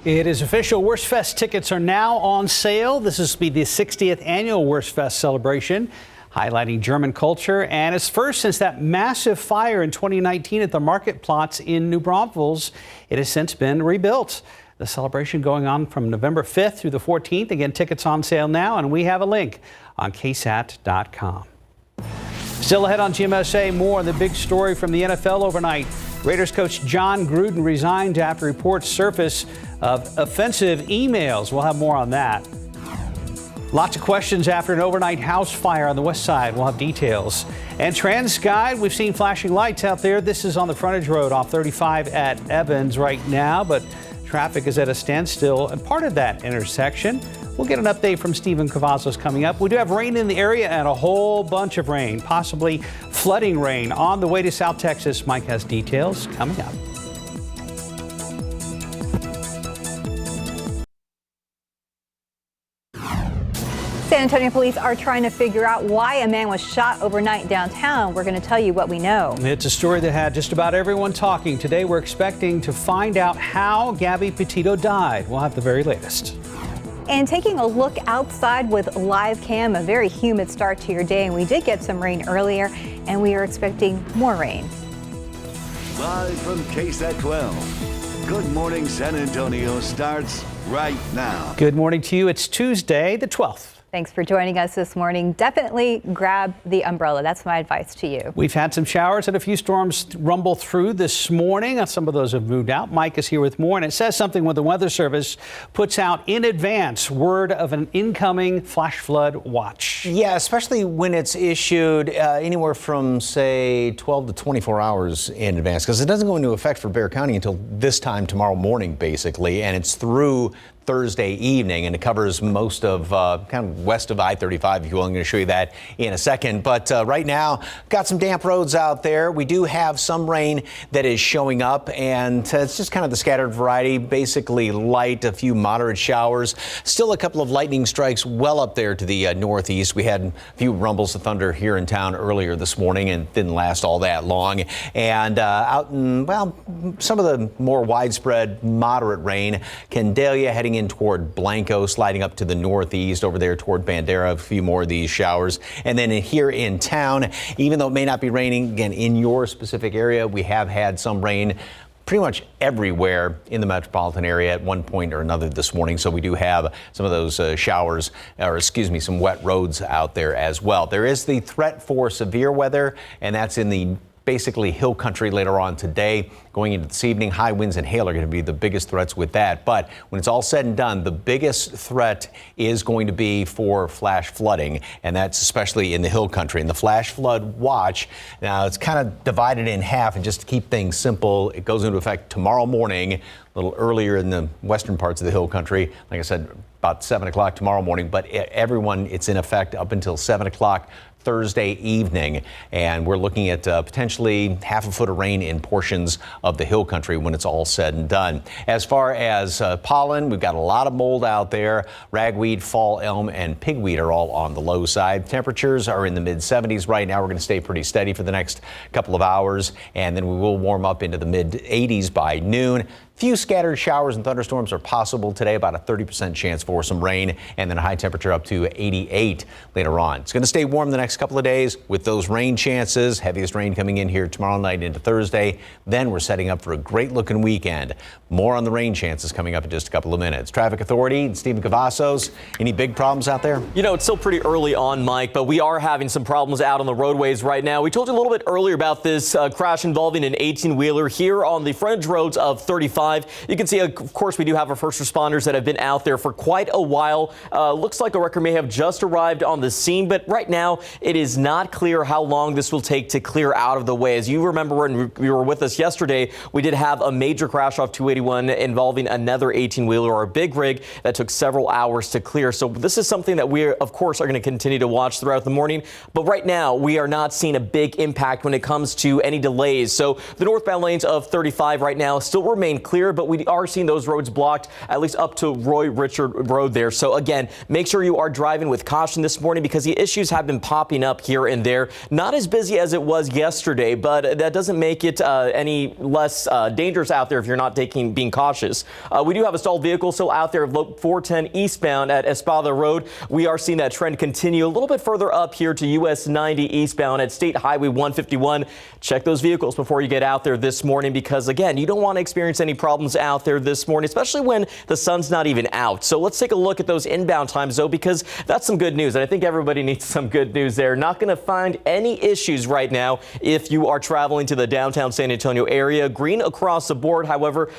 It is official. Wurstfest tickets are now on sale. This is to be the 60th annual Wurstfest celebration, highlighting German culture. And it's first since that massive fire in 2019 at the market plots in New Braunfels. It has since been rebuilt. The celebration going on from November 5th through the 14th. Again, tickets on sale now, and we have a link on KSAT.com. Still ahead on GMSA, more on the big story from the NFL overnight. Raiders coach John Gruden resigned after reports surface of offensive emails. We'll have more on that. Lots of questions after an overnight house fire on the west side. We'll have details. And TransGuide, we've seen flashing lights out there. This is on the frontage road off 35 at Evans right now, but traffic is at a standstill and part of that intersection. We'll get an update from Stephen Cavazos coming up. We do have rain in the area and a whole bunch of rain, possibly flooding rain on the way to South Texas. Mike has details coming up. San Antonio police are trying to figure out why a man was shot overnight downtown. We're going to tell you what we know. It's a story that had just about everyone talking. Today, we're expecting to find out how Gabby Petito died. We'll have the very latest. And taking a look outside with live cam, a very humid start to your day. And we did get some rain earlier, and we are expecting more rain. Live from KSAT 12. Good Morning San Antonio starts right now. Good morning to you. It's Tuesday, the 12th. Thanks for joining us this morning. Definitely grab the umbrella. That's my advice to you. We've had some showers and a few storms rumble through this morning. Some of those have moved out. Mike is here with more, and it says something when the Weather Service puts out in advance word of an incoming flash flood watch. Yeah, especially when it's issued anywhere from, say, 12 to 24 hours in advance, because it doesn't go into effect for Bexar County until this time tomorrow morning, basically, and it's through Thursday evening, and it covers most of kind of west of I-35, if you will. I'm going to show you that in a second. But right now, got some damp roads out there. We do have some rain that is showing up, and it's just kind of the scattered variety, basically light, a few moderate showers. Still a couple of lightning strikes well up there to the northeast. We had a few rumbles of thunder here in town earlier this morning, and didn't last all that long. And out in, well, some of the more widespread moderate rain, Candelia heading in toward Blanco, sliding up to the northeast over there toward Bandera, a few more of these showers. And then here in town, even though it may not be raining, again, in your specific area, we have had some rain pretty much everywhere in the metropolitan area at one point or another this morning. So we do have some of those showers, or excuse me, some wet roads out there as well. There is the threat for severe weather, and that's in the basically hill country later on today. Going into this evening, high winds and hail are going to be the biggest threats with that. But when it's all said and done, the biggest threat is going to be for flash flooding, and that's especially in the hill country. And the flash flood watch, now it's kind of divided in half, and just to keep things simple, it goes into effect tomorrow morning. little earlier in the western parts of the hill country. Like I said, about 7 o'clock tomorrow morning, but everyone, it's in effect up until 7 o'clock Thursday evening, and we're looking at potentially half a foot of rain in portions of the hill country when it's all said and done. As far as pollen, we've got a lot of mold out there. Ragweed, fall elm, and pigweed are all on the low side. Temperatures are in the mid-70s right now. We're going to stay pretty steady for the next couple of hours, and then we will warm up into the mid-80s by noon. Few scattered showers and thunderstorms are possible today, about a 30% chance for some rain, and then a high temperature up to 88 later on. It's going to stay warm the next couple of days with those rain chances. Heaviest rain coming in here tomorrow night into Thursday. Then we're setting up for a great looking weekend. More on the rain chances coming up in just a couple of minutes. Traffic Authority, Stephen Cavazos, any big problems out there? You know, it's still pretty early on, Mike, but we are having some problems out on the roadways right now. We told you a little bit earlier about this crash involving an 18-wheeler here on the frontage roads of 35. You can see, of course, we do have our first responders that have been out there for quite a while. Looks like a wrecker may have just arrived on the scene, but right now it is not clear how long this will take to clear out of the way. As you remember when you were with us yesterday, we did have a major crash off 281 involving another 18-wheeler or a big rig that took several hours to clear. So this is something that we, of course, are going to continue to watch throughout the morning. But right now, we are not seeing a big impact when it comes to any delays. So the northbound lanes of 35 right now still remain clear, but we are seeing those roads blocked, at least up to Roy Richard Road there. So again, make sure you are driving with caution this morning because the issues have been popping up here and there. Not as busy as it was yesterday, but that doesn't make it any less dangerous out there if you're not being cautious. We do have a stalled vehicle still out there, 410 eastbound at Espada Road. We are seeing that trend continue a little bit further up here to US 90 eastbound at State Highway 151. Check those vehicles before you get out there this morning because, again, you don't want to experience any problems out there this morning, especially when the sun's not even out. So let's take a look at those inbound times, though, because that's some good news. And I think everybody needs some good news there. Not going to find any issues right now if you are traveling to the downtown San Antonio area. Green across the board. However,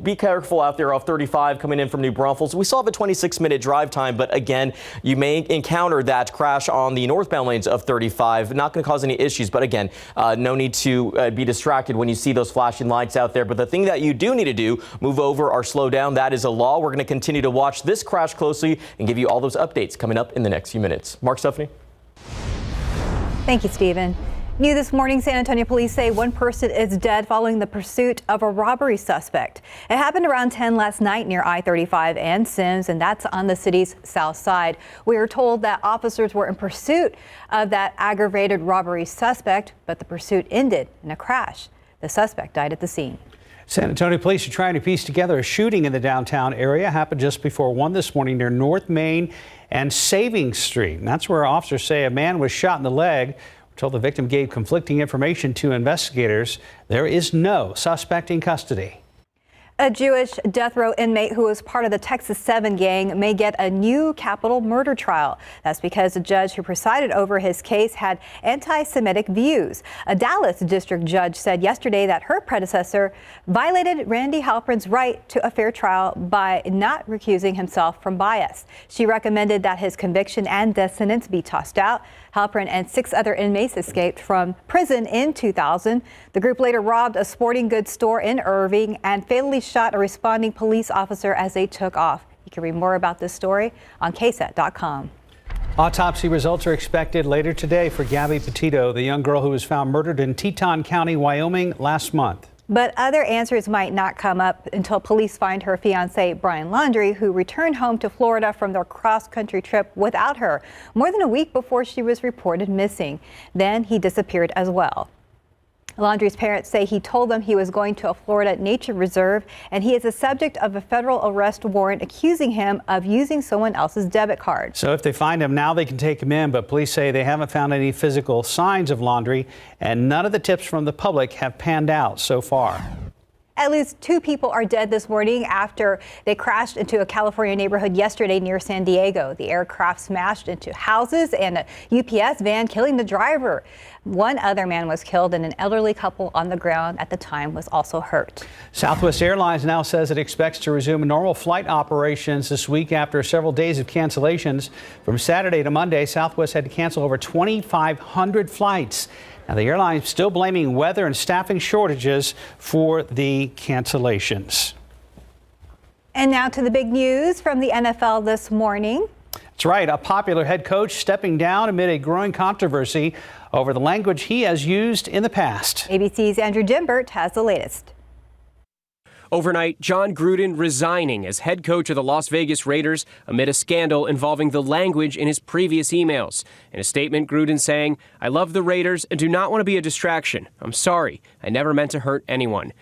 be careful out there off 35 coming in from New Braunfels. We still have a 26-minute drive time, but again, you may encounter that crash on the northbound lanes of 35. Not going to cause any issues, but again, no need to be distracted when you see those flashing lights out there. But the thing that you do need to do, move over or slow down. That is a law. We're going to continue to watch this crash closely and give you all those updates coming up in the next few minutes. Mark, Stephanie. Thank you, Stephen. New this morning, San Antonio police say one person is dead following the pursuit of a robbery suspect. It happened around 10 last night near I-35 and Sims, and that's on the city's south side. We are told that officers were in pursuit of that aggravated robbery suspect, but the pursuit ended in a crash. The suspect died at the scene. San Antonio police are trying to piece together a shooting in the downtown area. Happened just before 1 this morning near North Main and Saving Street. And that's where officers say a man was shot in the leg. We're told the victim gave conflicting information to investigators. There is no suspect in custody. A Jewish death row inmate who was part of the Texas 7 gang may get a new capital murder trial. That's because the judge who presided over his case had anti-Semitic views. A Dallas district judge said yesterday that her predecessor violated Randy Halpern's right to a fair trial by not recusing himself from bias. She recommended that his conviction and death sentence be tossed out. Halpern and 6 other inmates escaped from prison in 2000. The group later robbed a sporting goods store in Irving and fatally shot a responding police officer as they took off. You can read more about this story on KSAT.com. Autopsy results are expected later today for Gabby Petito, the young girl who was found murdered in Teton County, Wyoming last month. But other answers might not come up until police find her fiance, Brian Laundrie, who returned home to Florida from their cross-country trip without her more than a week before she was reported missing. Then he disappeared as well. Laundrie's parents say he told them he was going to a Florida nature reserve, and he is the subject of a federal arrest warrant accusing him of using someone else's debit card. So if they find him now, they can take him in, but police say they haven't found any physical signs of Laundrie, and none of the tips from the public have panned out so far. At least 2 people are dead this morning after they crashed into a California neighborhood yesterday near San Diego. The aircraft smashed into houses and a UPS van, killing the driver. One other man was killed, and an elderly couple on the ground at the time was also hurt. Southwest Airlines now says it expects to resume normal flight operations this week after several days of cancellations. From Saturday to Monday, Southwest had to cancel over 2,500 flights. Now, the airline is still blaming weather and staffing shortages for the cancellations. And now to the big news from the NFL this morning. That's right. A popular head coach stepping down amid a growing controversy over the language he has used in the past. ABC's Andrew Dimbert has the latest. Overnight, John Gruden resigning as head coach of the Las Vegas Raiders amid a scandal involving the language in his previous emails. In a statement, Gruden saying, "I love the Raiders and do not want to be a distraction. I'm sorry. I never meant to hurt anyone."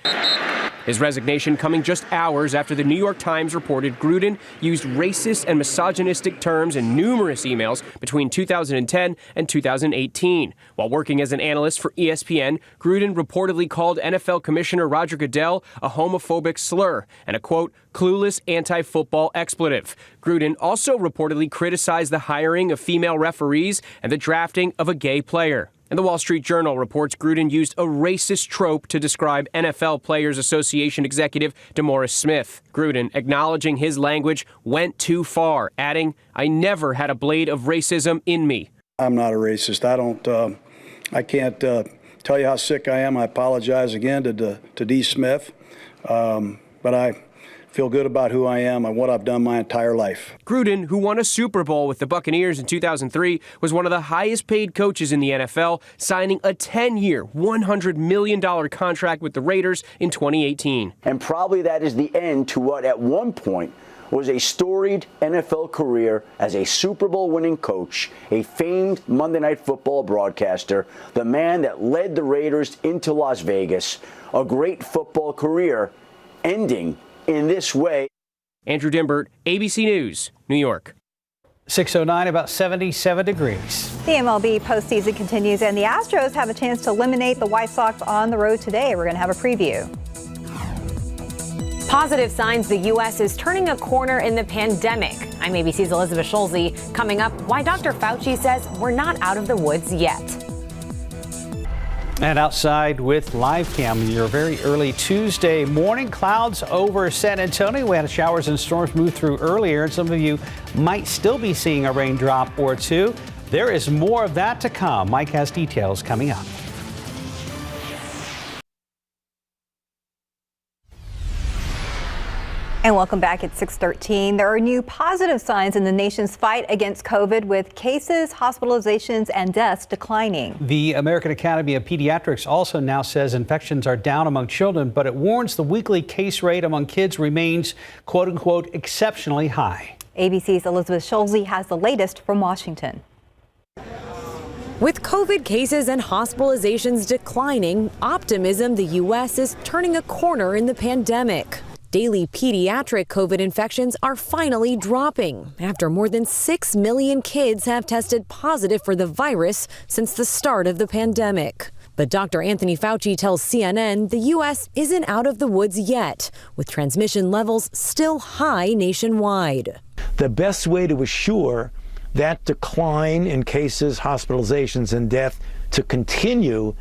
His resignation coming just hours after the New York Times reported Gruden used racist and misogynistic terms in numerous emails between 2010 and 2018. While working as an analyst for ESPN, Gruden reportedly called NFL Commissioner Roger Goodell a homophobic slur and a, quote, clueless anti-football expletive. Gruden also reportedly criticized the hiring of female referees and the drafting of a gay player. And the Wall Street Journal reports Gruden used a racist trope to describe NFL Players Association executive DeMaurice Smith. Gruden, acknowledging his language, went too far, adding, "I never had a blade of racism in me." I'm not a racist. I can't tell you how sick I am. I apologize again to D. Smith, but I feel good about who I am and what I've done my entire life. Gruden, who won a Super Bowl with the Buccaneers in 2003, was one of the highest paid coaches in the NFL, signing a 10-year, $100 million contract with the Raiders in 2018. And probably that is the end to what at one point was a storied NFL career as a Super Bowl winning coach, a famed Monday Night Football broadcaster, the man that led the Raiders into Las Vegas, a great football career ending in this way. Andrew Dimbert, ABC News, New York. 6:09, about 77 degrees. The MLB postseason continues, and the Astros have a chance to eliminate the White Sox on the road today. We're going to have a preview. Positive signs the U.S. is turning a corner in the pandemic. I'm ABC's Elizabeth Schulze. Coming up, why Dr. Fauci says we're not out of the woods yet. And outside with live cam, your very early Tuesday morning. Clouds over San Antonio. We had showers and storms move through earlier, and some of you might still be seeing a raindrop or two. There is more of that to come. Mike has details coming up. And welcome back at 6:13. There are new positive signs in the nation's fight against COVID, with cases, hospitalizations, and deaths declining. The American Academy of Pediatrics also now says infections are down among children, but it warns the weekly case rate among kids remains, quote unquote, exceptionally high. ABC's Elizabeth Schulze has the latest from Washington. With COVID cases and hospitalizations declining, optimism the U.S. is turning a corner in the pandemic. Daily pediatric COVID infections are finally dropping after more than 6 million kids have tested positive for the virus since the start of the pandemic. But Dr. Anthony Fauci tells CNN the U.S. isn't out of the woods yet, with transmission levels still high nationwide. The best way to assure that decline in cases, hospitalizations, and death to continue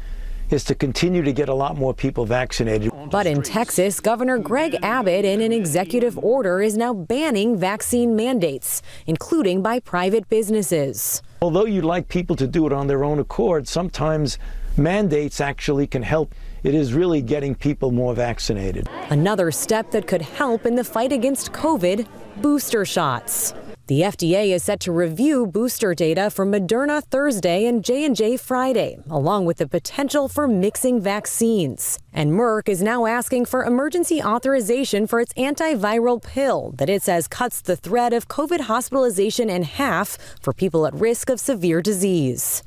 is to continue to get a lot more people vaccinated. But in Texas, Governor Greg Abbott, in an executive order, is now banning vaccine mandates, including by private businesses. Although you'd like people to do it on their own accord, sometimes mandates actually can help. It is really getting people more vaccinated. Another step that could help in the fight against COVID, booster shots. The FDA is set to review booster data from Moderna Thursday and J&J Friday, along with the potential for mixing vaccines. And Merck is now asking for emergency authorization for its antiviral pill that it says cuts the threat of COVID hospitalization in half for people at risk of severe disease.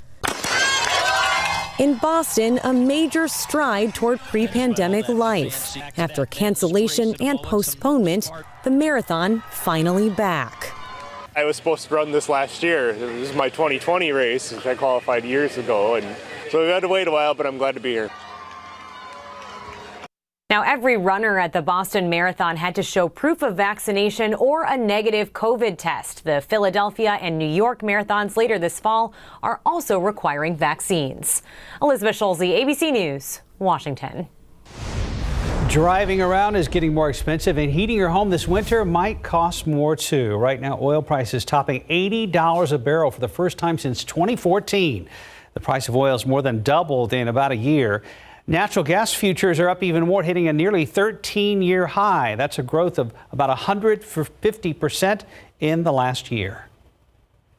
In Boston, a major stride toward pre-pandemic life. After cancellation and postponement, the marathon finally back. I was supposed to run this last year. This is my 2020 race, which I qualified years ago. And so we've had to wait a while, but I'm glad to be here. Now, every runner at the Boston Marathon had to show proof of vaccination or a negative COVID test. The Philadelphia and New York marathons later this fall are also requiring vaccines. Elizabeth Schulze, ABC News, Washington. Driving around is getting more expensive, and heating your home this winter might cost more too. Right now, oil prices topping $80 a barrel for the first time since 2014. The price of oil has more than doubled in about a year. Natural gas futures are up even more, hitting a nearly 13-year high. That's a growth of about 150% in the last year.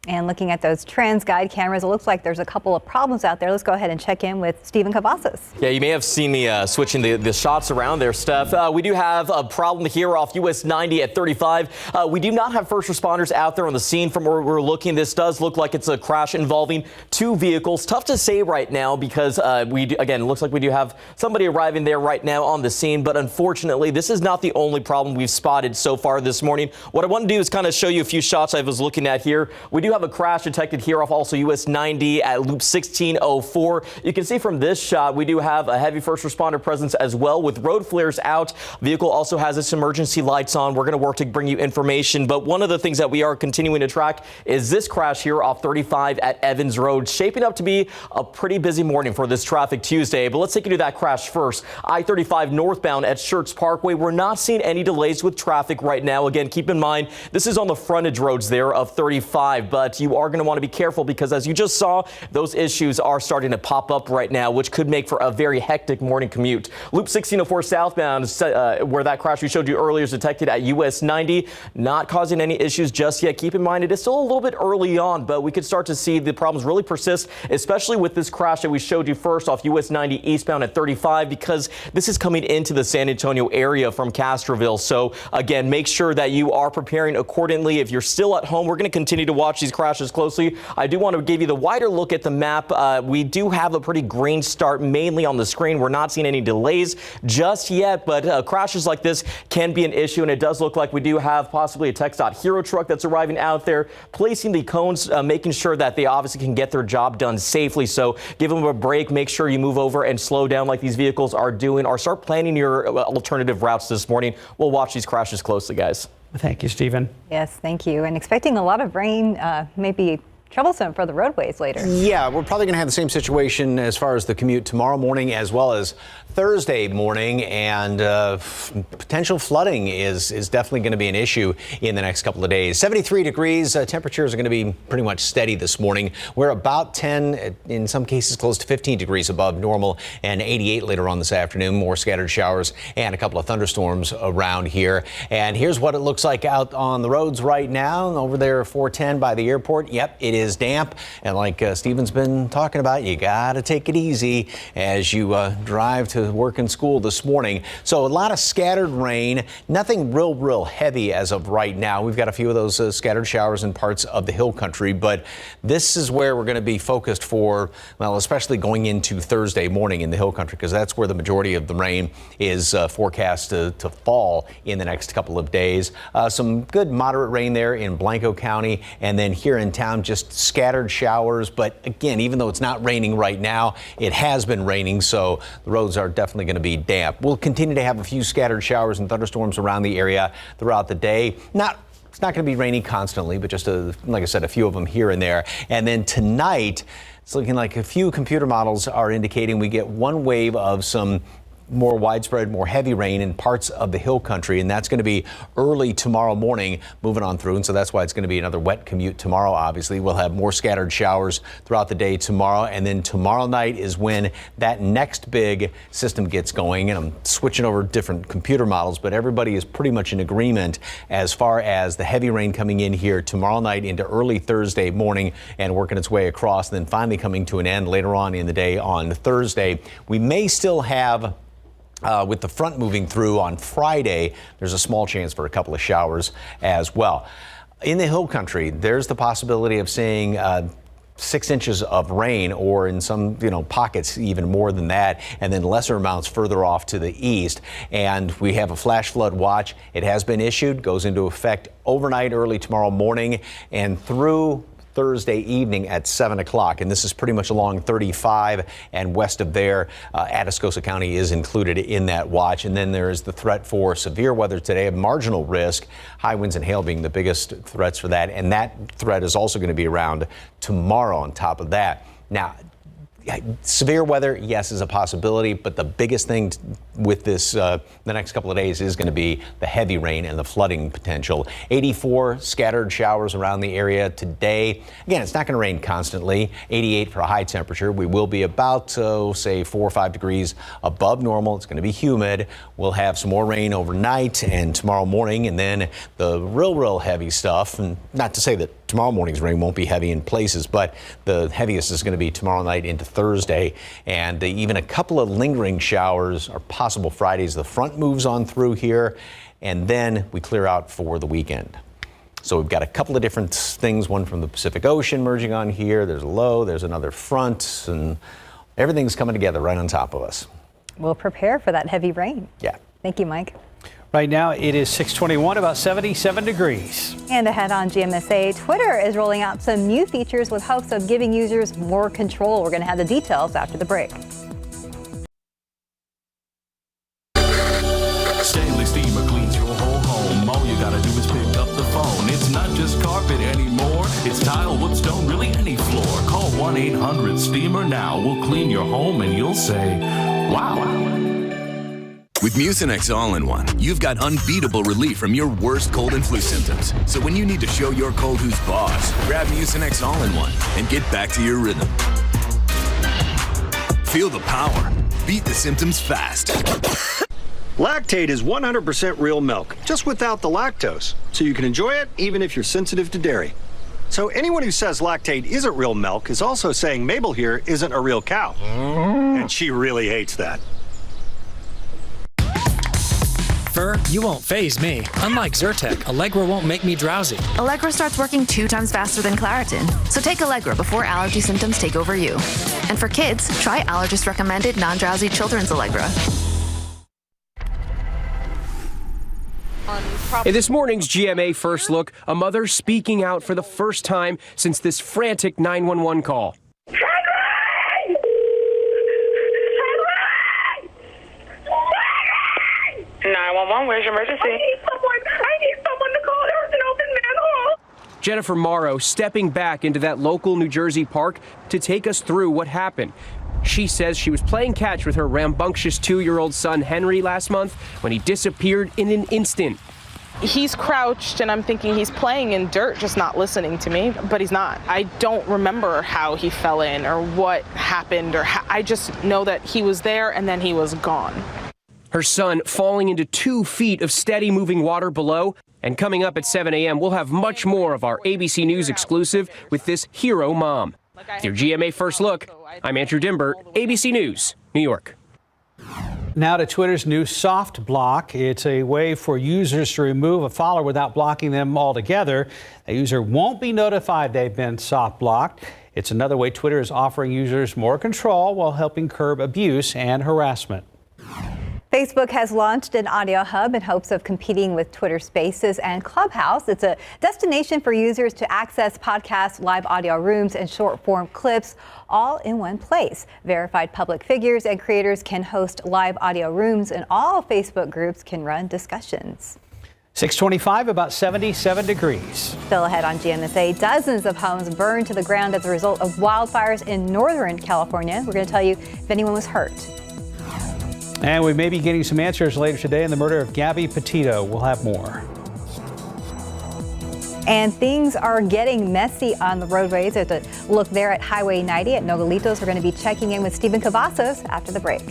And looking at those trans guide cameras, it looks like there's a couple of problems out there. Let's go ahead and check in with Stephen Cavazos. Yeah, you may have seen me switching the shots around there, Steph. We do have a problem here off US 90 at 35. We do not have first responders out there on the scene from where we're looking. This does look like it's a crash involving two vehicles. Tough to say right now because again, it looks like we do have somebody arriving there right now on the scene. But unfortunately, this is not the only problem we've spotted so far this morning. What I want to do is kind of show you a few shots I was looking at here. We do have a crash detected here off also US 90 at loop 1604. You can see from this shot we do have a heavy first responder presence as well with road flares out. Vehicle also has its emergency lights on. We're going to work to bring you information, but one of the things that we are continuing to track is this crash here off 35 at Evans Road, shaping up to be a pretty busy morning for this Traffic Tuesday. But let's take you to that crash first. I-35 northbound at Schertz Parkway. We're not seeing any delays with traffic right now. Again, keep in mind this is on the frontage roads there of 35, but you are going to want to be careful because as you just saw, those issues are starting to pop up right now, which could make for a very hectic morning commute. Loop 1604 southbound, where that crash we showed you earlier is detected at US 90, not causing any issues just yet. Keep in mind it is still a little bit early on, but we could start to see the problems really persist, especially with this crash that we showed you first off US 90 eastbound at 35, because this is coming into the San Antonio area from Castroville. So again, make sure that you are preparing accordingly. If you're still at home, we're going to continue to watch these crashes closely. I do want to give you the wider look at the map. We do have a pretty green start mainly on the screen. We're not seeing any delays just yet, but crashes like this can be an issue, and it does look like we do have possibly a TxDOT Hero truck that's arriving out there, placing the cones, making sure that they obviously can get their job done safely. So give them a break, make sure you move over and slow down like these vehicles are doing, or start planning your alternative routes this morning. We'll watch these crashes closely, guys. Thank you, Stephen. Yes, thank you. And expecting a lot of rain, maybe troublesome for the roadways later. Yeah, we're probably going to have the same situation as far as the commute tomorrow morning as well as Thursday morning, and potential flooding is definitely going to be an issue in the next couple of days. 73 degrees, temperatures are going to be pretty much steady this morning. We're about 10, in some cases close to 15 degrees above normal, and 88 later on this afternoon. More scattered showers and a couple of thunderstorms around here. And here's what it looks like out on the roads right now. Over there, 410 by the airport. Yep, it is damp, and like Stephen's been talking about, you got to take it easy as you drive to work and school this morning. So a lot of scattered rain, nothing real heavy as of right now. We've got a few of those scattered showers in parts of the hill country, but this is where we're going to be focused for, well, especially going into Thursday morning in the hill country, because that's where the majority of the rain is forecast to fall in the next couple of days. Some good moderate rain there in Blanco County, and then here in town, just scattered showers. But again, even though it's not raining right now, it has been raining, so the roads are definitely going to be damp. We'll continue to have a few scattered showers and thunderstorms around the area throughout the day. It's not going to be raining constantly, but just like I said, a few of them here and there. And then tonight, it's looking like a few computer models are indicating we get one wave of some more widespread, more heavy rain in parts of the hill country, and that's going to be early tomorrow morning moving on through, and so that's why it's going to be another wet commute tomorrow. Obviously, we'll have more scattered showers throughout the day tomorrow, and then tomorrow night is when that next big system gets going. And I'm switching over different computer models, but everybody is pretty much in agreement as far as the heavy rain coming in here tomorrow night into early Thursday morning and working its way across, and then finally coming to an end later on in the day on Thursday. We may still have with the front moving through on Friday, there's a small chance for a couple of showers as well. In the hill country, there's the possibility of seeing 6 inches of rain, or in some pockets even more than that, and then lesser amounts further off to the east. And we have a flash flood watch. It has been issued, goes into effect overnight, early tomorrow morning, and through Thursday evening at 7 o'clock. And this is pretty much along 35 and west of there. Atascosa County is included in that watch. And then there is the threat for severe weather today, of marginal risk, high winds and hail being the biggest threats for that. And that threat is also going to be around tomorrow on top of that. Now, severe weather, yes, is a possibility, but the biggest thing with this the next couple of days is going to be the heavy rain and the flooding potential. 84 scattered showers around the area today. Again, it's not going to rain constantly. 88 for a high temperature. We will be about, say, 4 or 5 degrees above normal. It's going to be humid. We'll have some more rain overnight and tomorrow morning, and then the real heavy stuff. And not to say that tomorrow morning's rain won't be heavy in places, but the heaviest is going to be tomorrow night into Thursday, and even a couple of lingering showers are possible Fridays. The front moves on through here, and then we clear out for the weekend. So we've got a couple of different things, one from the Pacific Ocean merging on here. There's a low, there's another front, and everything's coming together right on top of us. We'll prepare for that heavy rain. Yeah. Thank you, Mike. Right now it is 6:21, about 77 degrees. And ahead on GMSA, Twitter is rolling out some new features with hopes of giving users more control. We're going to have the details after the break. Stanley Steamer cleans your whole home. All you gotta do is pick up the phone. It's not just carpet anymore. It's tile, wood, stone, really any floor. Call 1-800-STEAMER now. We'll clean your home and you'll say, wow. With Mucinex All-in-One, you've got unbeatable relief from your worst cold and flu symptoms. So when you need to show your cold who's boss, grab Mucinex All-in-One and get back to your rhythm. Feel the power. Beat the symptoms fast. Lactate is 100% real milk, just without the lactose, so you can enjoy it even if you're sensitive to dairy. So anyone who says Lactate isn't real milk is also saying Mabel here isn't a real cow. And she really hates that. Fur, you won't faze me. Unlike Zyrtec, Allegra won't make me drowsy. Allegra starts working 2 times faster than Claritin. So take Allegra before allergy symptoms take over you. And for kids, try allergist-recommended non-drowsy children's Allegra. In this morning's GMA First Look, a mother speaking out for the first time since this frantic 911 call. 911, where's your emergency? I need someone to call. There's an open manhole. Jennifer Morrow stepping back into that local New Jersey park to take us through what happened. She says she was playing catch with her rambunctious 2-year-old son Henry last month when he disappeared in an instant. He's crouched and I'm thinking he's playing in dirt, just not listening to me, but he's not. I don't remember how he fell in or what happened, or I just know that he was there and then he was gone. Her son falling into 2 feet of steady moving water below. And coming up at 7 a.m., we'll have much more of our ABC News exclusive with this hero mom. With your GMA First Look, I'm Andrew Dimber, ABC News, New York. Now to Twitter's new soft block. It's a way for users to remove a follower without blocking them altogether. A user won't be notified they've been soft blocked. It's another way Twitter is offering users more control while helping curb abuse and harassment. Facebook has launched an audio hub in hopes of competing with Twitter Spaces and Clubhouse. It's a destination for users to access podcasts, live audio rooms, and short-form clips all in one place. Verified public figures and creators can host live audio rooms, and all Facebook groups can run discussions. 625, about 77 degrees. Still ahead on GMSA, dozens of homes burned to the ground as a result of wildfires in Northern California. We're going to tell you if anyone was hurt. And we may be getting some answers later today in the murder of Gabby Petito. We'll have more. And things are getting messy on the roadways. There's a look there at Highway 90 at Nogalitos. We're going to be checking in with Stephen Cavazos after the break.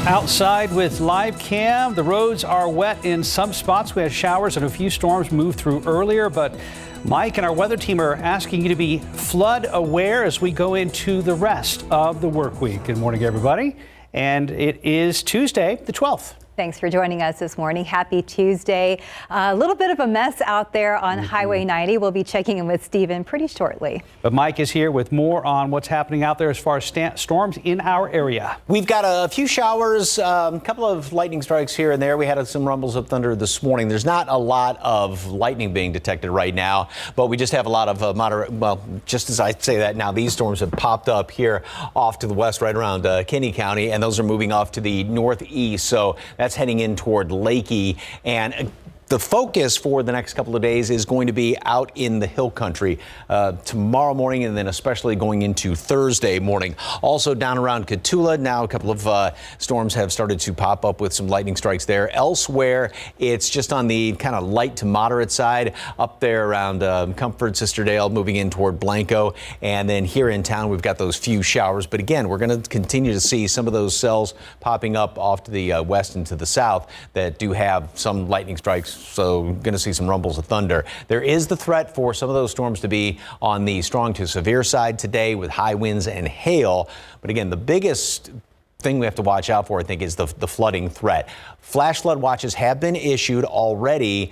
Outside with live cam, the roads are wet in some spots. We had showers and a few storms move through earlier, but Mike and our weather team are asking you to be flood aware as we go into the rest of the work week. Good morning, everybody. And it is Tuesday, the 12th. Thanks for joining us this morning. Happy Tuesday. A little bit of a mess out there on Highway 90. We'll be checking in with Stephen pretty shortly. But Mike is here with more on what's happening out there as far as storms in our area. We've got a few showers, a couple of lightning strikes here and there. We had some rumbles of thunder this morning. There's not a lot of lightning being detected right now, but we just have a lot of moderate, well, just as I say that now, these storms have popped up here off to the west right around Kinney County, and those are moving off to the northeast. So that's heading in toward Lakey, and The focus for the next couple of days is going to be out in the hill country tomorrow morning, and then especially going into Thursday morning. Also down around Cotulla, now a couple of storms have started to pop up with some lightning strikes there. Elsewhere, it's just on the kind of light to moderate side up there around Comfort, Sisterdale, moving in toward Blanco. And then here in town, we've got those few showers. But again, we're going to continue to see some of those cells popping up off to the west and to the south that do have some lightning strikes. So going to see some rumbles of thunder. There is the threat for some of those storms to be on the strong to severe side today with high winds and hail. But again, the biggest thing we have to watch out for, I think, is the flooding threat. Flash flood watches have been issued already.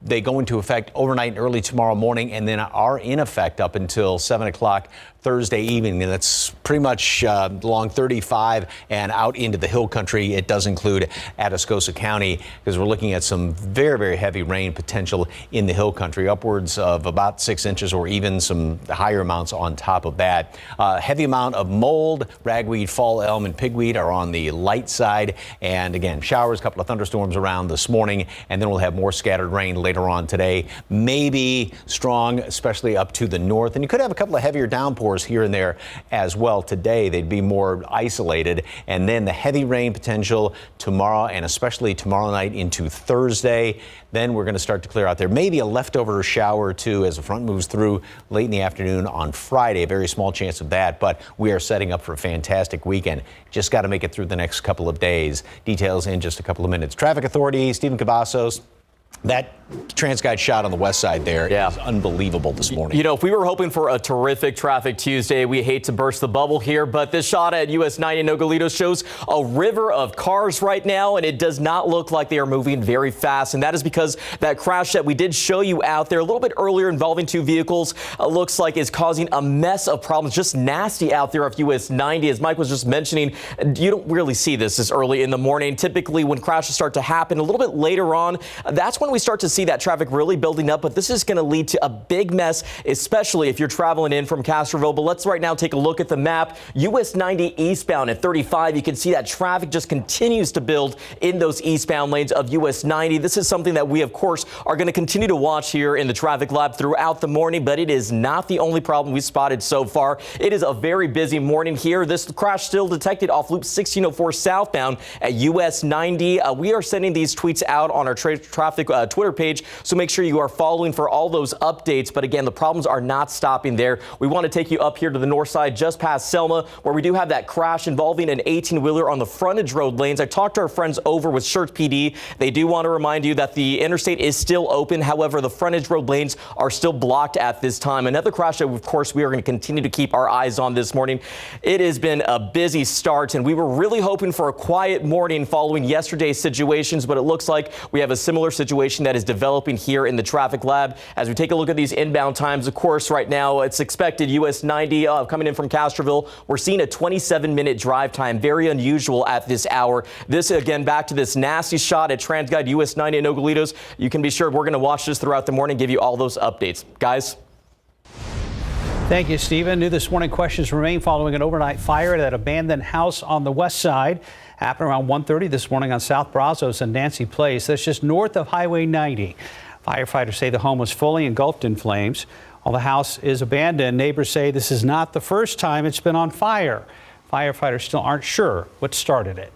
They go into effect overnight and early tomorrow morning, and then are in effect up until 7 o'clock Thursday evening. And that's pretty much along 35 and out into the hill country. It does include Atascosa County, because we're looking at some very, very heavy rain potential in the hill country, upwards of about 6 inches or even some higher amounts on top of that. Heavy amount of mold, ragweed, fall elm, and pigweed are on the light side. And again, showers, a couple of thunderstorms around this morning, and then we'll have more scattered rain later on today. Maybe strong, especially up to the north. And you could have a couple of heavier downpours here and there as well today. They'd be more isolated. And then the heavy rain potential tomorrow, and especially tomorrow night into Thursday. Then we're going to start to clear out there. Maybe a leftover shower or two as the front moves through late in the afternoon on Friday. A very small chance of that, but we are setting up for a fantastic weekend. Just got to make it through the next couple of days. Details in just a couple of minutes. Traffic Authority, Stephen Cavazos. That TransGuide shot on the west side there is unbelievable this morning. You know, if we were hoping for a terrific traffic Tuesday, we hate to burst the bubble here, but this shot at US 90 in Nogalitos shows a river of cars right now, and it does not look like they are moving very fast. And that is because that crash that we did show you out there a little bit earlier involving two vehicles looks like is causing a mess of problems. Just nasty out there off US 90. As Mike was just mentioning, you don't really see this early in the morning. Typically, when crashes start to happen a little bit later on, that's when we start to see that traffic really building up, but this is going to lead to a big mess, especially if you're traveling in from Castroville. But let's right now take a look at the map. US 90 eastbound at 35. You can see that traffic just continues to build in those eastbound lanes of US 90. This is something that we, of course, are going to continue to watch here in the traffic lab throughout the morning, but it is not the only problem we spotted so far. It is a very busy morning here. This crash still detected off Loop 1604 southbound at US 90. We are sending these tweets out on our traffic Twitter page, so make sure you are following for all those updates. But again, the problems are not stopping there. We want to take you up here to the north side, just past Selma, where we do have that crash involving an 18-wheeler on the frontage road lanes. I talked to our friends over with Church PD. They do want to remind you that the interstate is still open. However, the frontage road lanes are still blocked at this time. Another crash that, of course, we are going to continue to keep our eyes on this morning. It has been a busy start, and we were really hoping for a quiet morning following yesterday's situations, but it looks like we have a similar situation that is developing here in the traffic lab. As we take a look at these inbound times, of course, right now it's expected US 90 coming in from Castroville. We're seeing a 27-minute drive time, very unusual at this hour. This, again, back to this nasty shot at TransGuide US 90 in Nogalitos. You can be sure we're going to watch this throughout the morning, give you all those updates. Guys. Thank you, Stephen. New this morning, questions remain following an overnight fire at that abandoned house on the west side. Happened around 1:30 this morning on South Brazos and Nancy Place. That's just north of Highway 90. Firefighters say the home was fully engulfed in flames. While the house is abandoned, neighbors say this is not the first time it's been on fire. Firefighters still aren't sure what started it.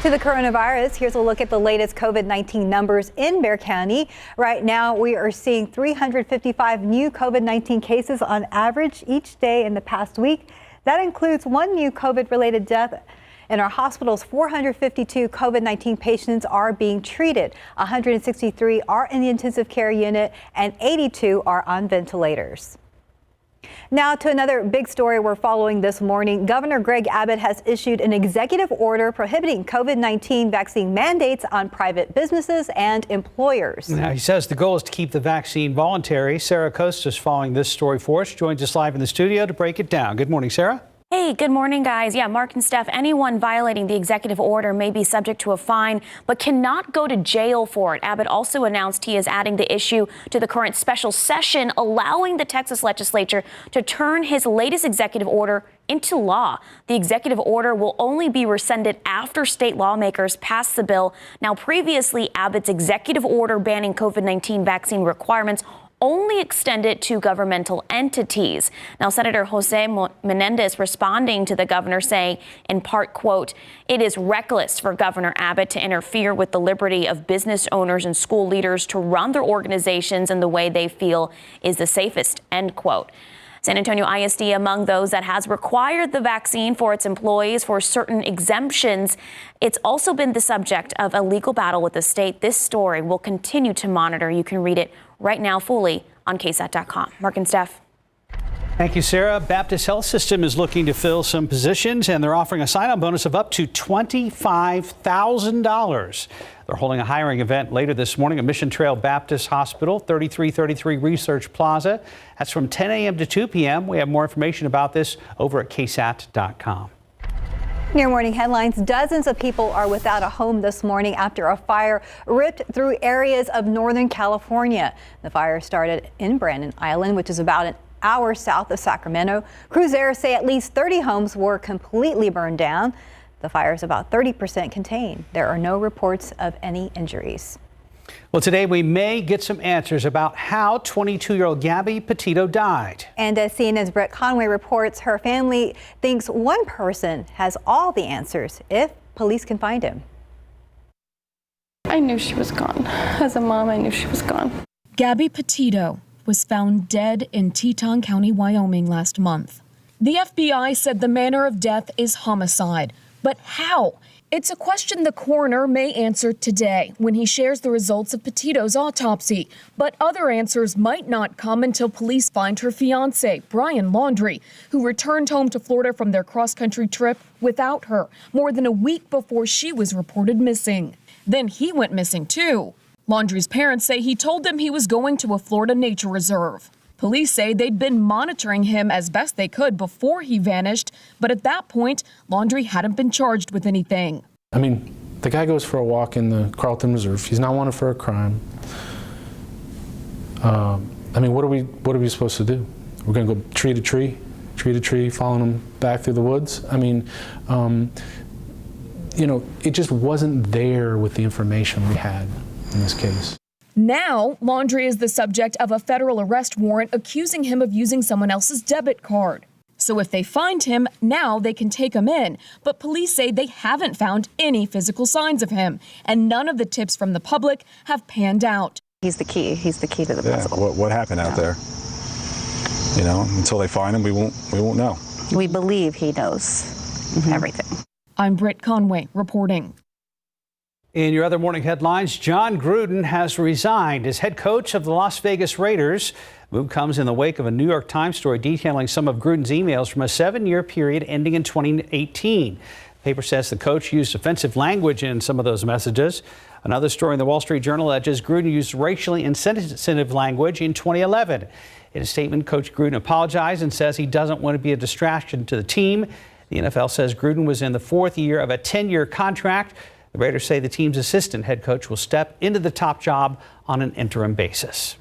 To the coronavirus, here's a look at the latest COVID-19 numbers in Bexar County. Right now, we are seeing 355 new COVID-19 cases on average each day in the past week. That includes one new COVID-related death. In our hospitals, 452 COVID-19 patients are being treated. 163 are in the intensive care unit and 82 are on ventilators. Now to another big story we're following this morning. Governor Greg Abbott has issued an executive order prohibiting COVID-19 vaccine mandates on private businesses and employers. Now, he says the goal is to keep the vaccine voluntary. Sarah Costas following this story for us, joins us live in the studio to break it down. Good morning, Sarah. Hey, Hey, good morning, guys. Yeah, Mark and Steph, anyone violating the executive order may be subject to a fine, but cannot go to jail for it. Abbott also announced he is adding the issue to the current special session, allowing the Texas legislature to turn his latest executive order into law. The executive order will only be rescinded after state lawmakers pass the bill. Now, previously, Abbott's executive order banning COVID-19 vaccine requirements only extended to governmental entities. Now, Senator Jose Menendez responding to the governor saying, in part, quote, "It is reckless for Governor Abbott to interfere with the liberty of business owners and school leaders to run their organizations in the way they feel is the safest," end quote. San Antonio ISD among those that has required the vaccine for its employees for certain exemptions. It's also been the subject of a legal battle with the state. This story will continue to monitor. You can read it right now fully on KSAT.com. Mark and Steph. Thank you, Sarah. Baptist Health System is looking to fill some positions, and they're offering a sign-on bonus of up to $25,000. They're holding a hiring event later this morning at Mission Trail Baptist Hospital, 3333 Research Plaza. That's from 10 a.m. to 2 p.m. We have more information about this over at KSAT.com. Near morning headlines, dozens of people are without a home this morning after a fire ripped through areas of Northern California. The fire started in Brandon Island, which is about an hour south of Sacramento. Crews there say at least 30 homes were completely burned down. The fire is about 30% contained. There are no reports of any injuries. Well, today we may get some answers about how 22-year-old Gabby Petito died. And as CNN's Brett Conway reports, her family thinks one person has all the answers if police can find him. I knew she was gone. As a mom, I knew she was gone. Gabby Petito was found dead in Teton County, Wyoming last month. The FBI said the manner of death is homicide. But how? It's a question the coroner may answer today when he shares the results of Petito's autopsy. But other answers might not come until police find her fiancé, Brian Laundrie, who returned home to Florida from their cross-country trip without her more than a week before she was reported missing. Then he went missing too. Laundrie's parents say he told them he was going to a Florida nature reserve. Police say they'd been monitoring him as best they could before he vanished, but at that point, Laundrie hadn't been charged with anything. I mean, the guy goes for a walk in the Carlton Reserve. He's not wanted for a crime. I mean, what are we supposed to do? We're going to go tree to tree, following him back through the woods? I mean, you know, it just wasn't there with the information we had in this case. Now, Laundrie is the subject of a federal arrest warrant accusing him of using someone else's debit card. So if they find him, now they can take him in. But police say they haven't found any physical signs of him, and none of the tips from the public have panned out. He's the key. He's the key to the puzzle. What happened out there? You know, until they find him, we won't know. We believe he knows everything. I'm Britt Conway reporting. In your other morning headlines, John Gruden has resigned as head coach of the Las Vegas Raiders. The move comes in the wake of a New York Times story detailing some of Gruden's emails from a 7-year period ending in 2018. The paper says the coach used offensive language in some of those messages. Another story in the Wall Street Journal alleges Gruden used racially insensitive language in 2011. In a statement, Coach Gruden apologized and says he doesn't want to be a distraction to the team. The NFL says Gruden was in the 4th year of a 10-year contract. The Raiders say the team's assistant head coach will step into the top job on an interim basis.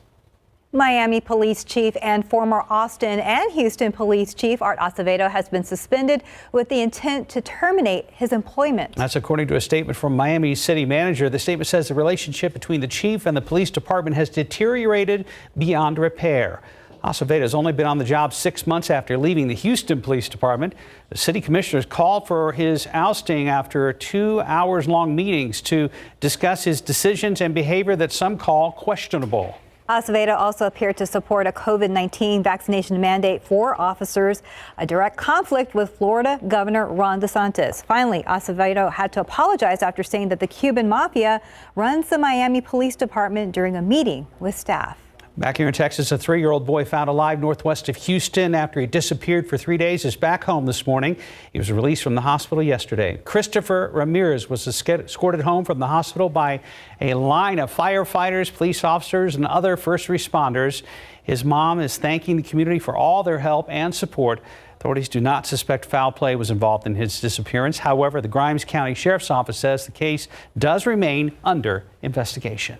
Miami Police Chief and former Austin and Houston Police Chief Art Acevedo has been suspended with the intent to terminate his employment. That's according to a statement from Miami's city manager. The statement says the relationship between the chief and the police department has deteriorated beyond repair. Acevedo has only been on the job 6 months after leaving the Houston Police Department. The city commissioners called for his ousting after 2 hours-long meetings to discuss his decisions and behavior that some call questionable. Acevedo also appeared to support a COVID-19 vaccination mandate for officers, a direct conflict with Florida Governor Ron DeSantis. Finally, Acevedo had to apologize after saying that the Cuban mafia runs the Miami Police Department during a meeting with staff. Back here in Texas, a 3-year-old boy found alive northwest of Houston after he disappeared for 3 days is back home this morning. He was released from the hospital yesterday. Christopher Ramirez was escorted home from the hospital by a line of firefighters, police officers, and other first responders. His mom is thanking the community for all their help and support. Authorities do not suspect foul play was involved in his disappearance. However, the Grimes County Sheriff's Office says the case does remain under investigation.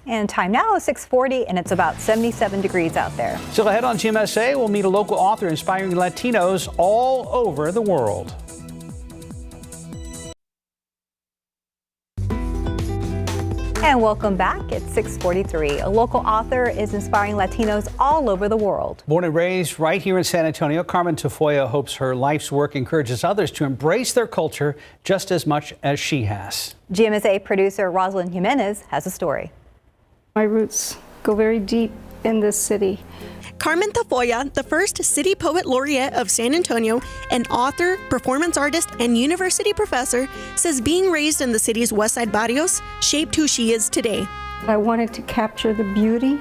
And time now is 6:40, and it's about 77 degrees out there. Still ahead on GMSA, we'll meet a local author inspiring Latinos all over the world. And welcome back. It's 6:43. A local author is inspiring Latinos all over the world. Born and raised right here in San Antonio, Carmen Tafoya hopes her life's work encourages others to embrace their culture just as much as she has. GMSA producer Rosalind Jimenez has a story. My roots go very deep in this city. Carmen Tafoya, the first City Poet Laureate of San Antonio, an author, performance artist, and university professor, says being raised in the city's West Side barrios shaped who she is today. I wanted to capture the beauty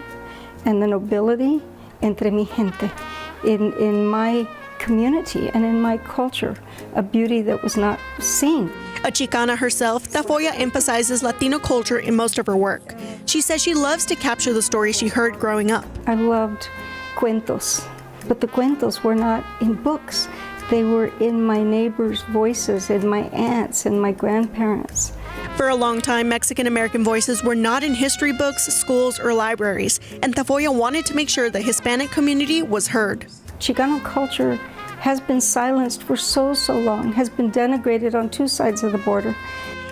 and the nobility entre mi gente, in my community and in my culture, a beauty that was not seen. A Chicana herself, Tafoya emphasizes Latino culture in most of her work. She says she loves to capture the stories she heard growing up. I loved cuentos, but the cuentos were not in books. They were in my neighbors' voices, in my aunts and my grandparents. For a long time, Mexican-American voices were not in history books, schools, or libraries, and Tafoya wanted to make sure the Hispanic community was heard. Chicano culture has been silenced for so long, has been denigrated on two sides of the border.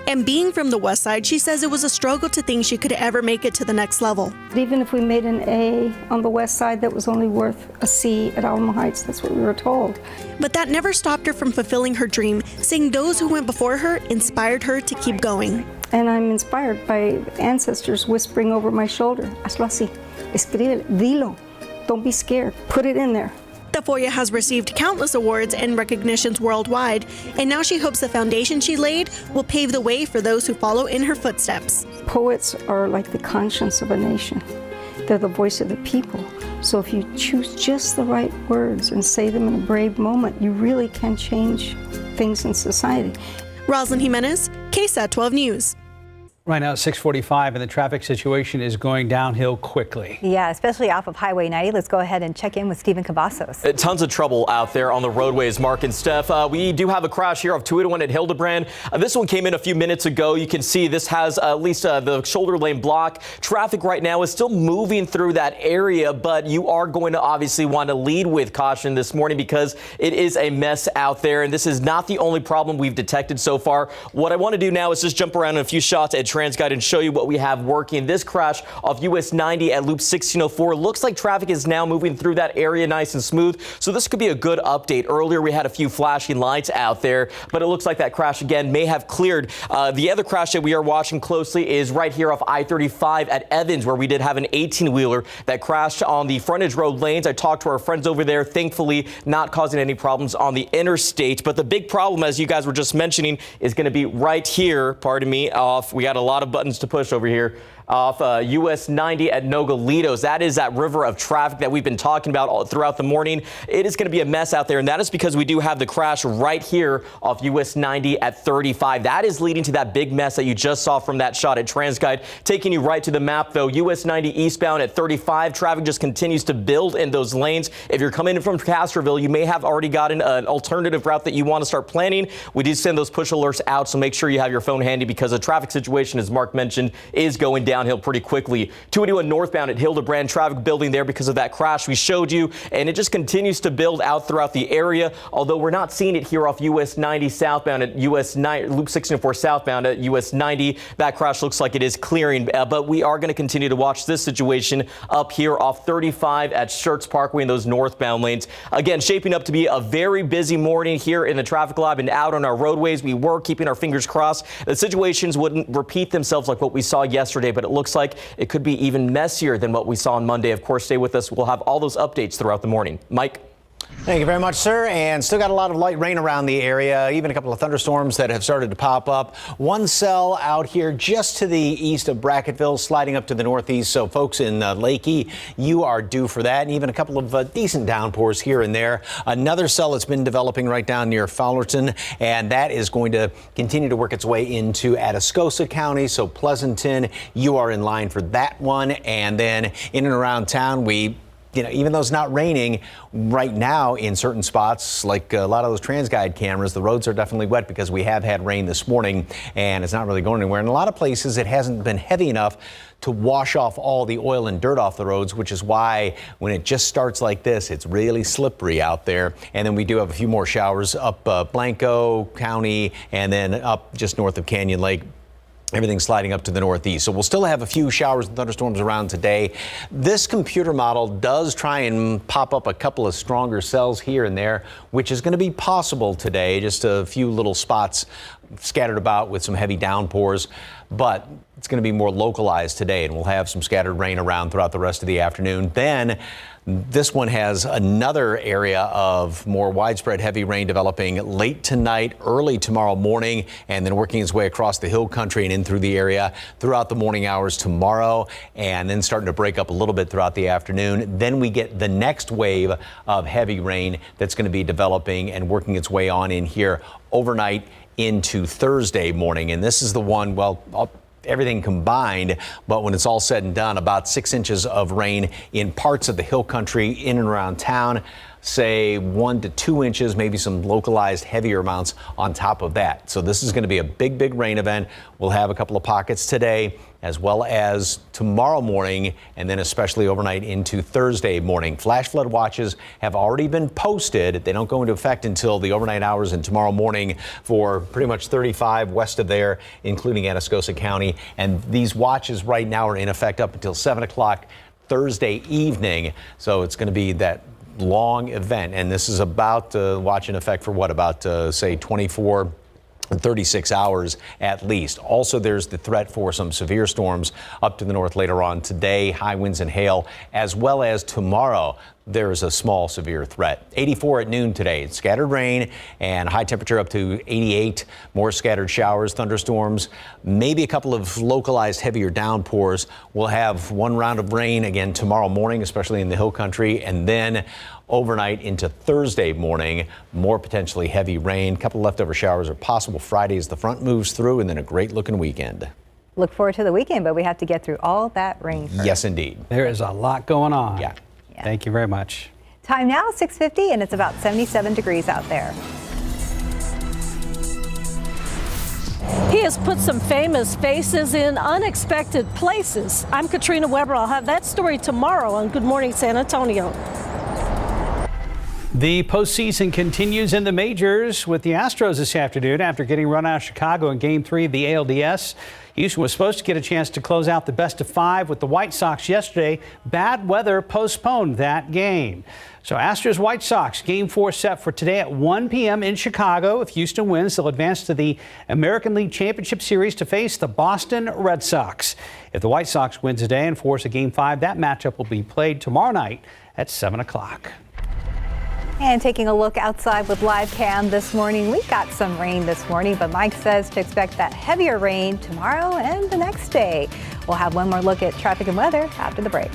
And being from the West Side, she says it was a struggle to think she could ever make it to the next level. Even if we made an A on the West Side, that was only worth a C at Alamo Heights. That's what we were told. But that never stopped her from fulfilling her dream, saying those who went before her inspired her to keep going. And I'm inspired by ancestors whispering over my shoulder, hazlo así, escríbelo, dilo, don't be scared, put it in there. Tafoya has received countless awards and recognitions worldwide, and now she hopes the foundation she laid will pave the way for those who follow in her footsteps. Poets are like the conscience of a nation. They're the voice of the people. So if you choose just the right words and say them in a brave moment, you really can change things in society. Rosalind Jimenez, KSAT 12 News. Right now, it's 6:45, and the traffic situation is going downhill quickly. Yeah, especially off of Highway 90. Let's go ahead and check in with Stephen Cavazos. Tons of trouble out there on the roadways, Mark and Steph. We do have a crash here off 281 at Hildebrand. This one came in a few minutes ago. You can see this has at least the shoulder lane block. Traffic right now is still moving through that area, but you are going to obviously want to lead with caution this morning because it is a mess out there, and this is not the only problem we've detected so far. What I want to do now is just jump around in a few shots at TransGuide and show you what we have working. This crash off US 90 at Loop 1604 looks like traffic is now moving through that area nice and smooth, so this could be a good update. Earlier we had a few flashing lights out there, but it looks like that crash again may have cleared. The other crash that we are watching closely is right here off I-35 at Evans, where we did have an 18-wheeler that crashed on the frontage road lanes. I talked to our friends over there, thankfully not causing any problems on the interstate, but the big problem, as you guys were just mentioning, is going to be right here, pardon me, off, we got a lot of buttons to push over here, off US 90 at Nogalitos. That is that river of traffic that we've been talking about all throughout the morning. It is going to be a mess out there, and that is because we do have the crash right here off US 90 at 35. That is leading to that big mess that you just saw from that shot at TransGuide. Taking you right to the map, though, US 90 eastbound at 35. Traffic just continues to build in those lanes. If you're coming in from Castroville, you may have already gotten an alternative route that you want to start planning. We do send those push alerts out, so make sure you have your phone handy because the traffic situation, as Mark mentioned, is going downhill pretty quickly. 281 northbound at Hildebrand, traffic building there because of that crash we showed you, and it just continues to build out throughout the area, although we're not seeing it here off US 90 southbound at US 9, Loop 1604 southbound at US 90. That crash looks like it is clearing, but we are going to continue to watch this situation up here off 35 at Schertz Parkway in those northbound lanes. Again, shaping up to be a very busy morning here in the traffic lab and out on our roadways. We were keeping our fingers crossed the situations wouldn't repeat themselves like what we saw yesterday, but it looks like it could be even messier than what we saw on Monday. Of course, stay with us. We'll have all those updates throughout the morning. Mike? Thank you very much, sir. And still got a lot of light rain around the area, even a couple of thunderstorms that have started to pop up. One cell out here just to the east of Bracketville, sliding up to the northeast. So folks in Lakey, you are due for that. And even a couple of decent downpours here and there. Another cell that's been developing right down near Fowlerton, and that is going to continue to work its way into Atascosa County. So Pleasanton, you are in line for that one. And then in and around town, even though it's not raining right now in certain spots, like a lot of those TransGuide cameras, the roads are definitely wet because we have had rain this morning and it's not really going anywhere. In a lot of places, it hasn't been heavy enough to wash off all the oil and dirt off the roads, which is why when it just starts like this, it's really slippery out there. And then we do have a few more showers up Blanco County and then up just north of Canyon Lake. Everything sliding up to the northeast. So we'll still have a few showers and thunderstorms around today. This computer model does try and pop up a couple of stronger cells here and there, which is going to be possible today. Just a few little spots scattered about with some heavy downpours, but it's going to be more localized today, and we'll have some scattered rain around throughout the rest of the afternoon. Then this one has another area of more widespread heavy rain developing late tonight, early tomorrow morning, and then working its way across the hill country and in through the area throughout the morning hours tomorrow, and then starting to break up a little bit throughout the afternoon. Then we get the next wave of heavy rain that's going to be developing and working its way on in here overnight into Thursday morning. And this is the one, everything combined, but when it's all said and done, about 6 inches of rain in parts of the hill country in and around town, say 1 to 2 inches, maybe some localized heavier amounts on top of that. So this is going to be a big rain event. We'll have a couple of pockets today as well as tomorrow morning, and then especially overnight into Thursday morning. Flash flood watches have already been posted. They don't go into effect until the overnight hours and tomorrow morning for pretty much 35 west of there, including Atascosa County. And these watches right now are in effect up until 7 o'clock Thursday evening. So it's going to be that long event. And this is about watch in effect for say 24 36 hours at least. Also, there's the threat for some severe storms up to the north later on today, high winds and hail, as well as tomorrow. There's a small severe threat. 84 at noon today. Scattered rain and high temperature up to 88. More scattered showers, thunderstorms, maybe a couple of localized heavier downpours. We'll have one round of rain again tomorrow morning, especially in the hill country, and then overnight into Thursday morning, more potentially heavy rain. A couple leftover showers are possible Friday as the front moves through, and then a great looking weekend. Look forward to the weekend, but we have to get through all that rain first. Yes, indeed. There is a lot going on. Yeah. Thank you very much. Time now, 6:50, and it's about 77 degrees out there. He has put some famous faces in unexpected places. I'm Katrina Weber. I'll have that story tomorrow on Good Morning San Antonio. The postseason continues in the majors with the Astros this afternoon after getting run out of Chicago in Game 3 of the ALDS. Houston was supposed to get a chance to close out the best of 5 with the White Sox yesterday. Bad weather postponed that game. So Astros White Sox Game 4 set for today at 1 p.m. in Chicago. If Houston wins, they'll advance to the American League Championship Series to face the Boston Red Sox. If the White Sox win today and force a Game 5, that matchup will be played tomorrow night at 7 o'clock. And taking a look outside with live cam this morning, we got some rain this morning, but Mike says to expect that heavier rain tomorrow and the next day. We'll have one more look at traffic and weather after the break.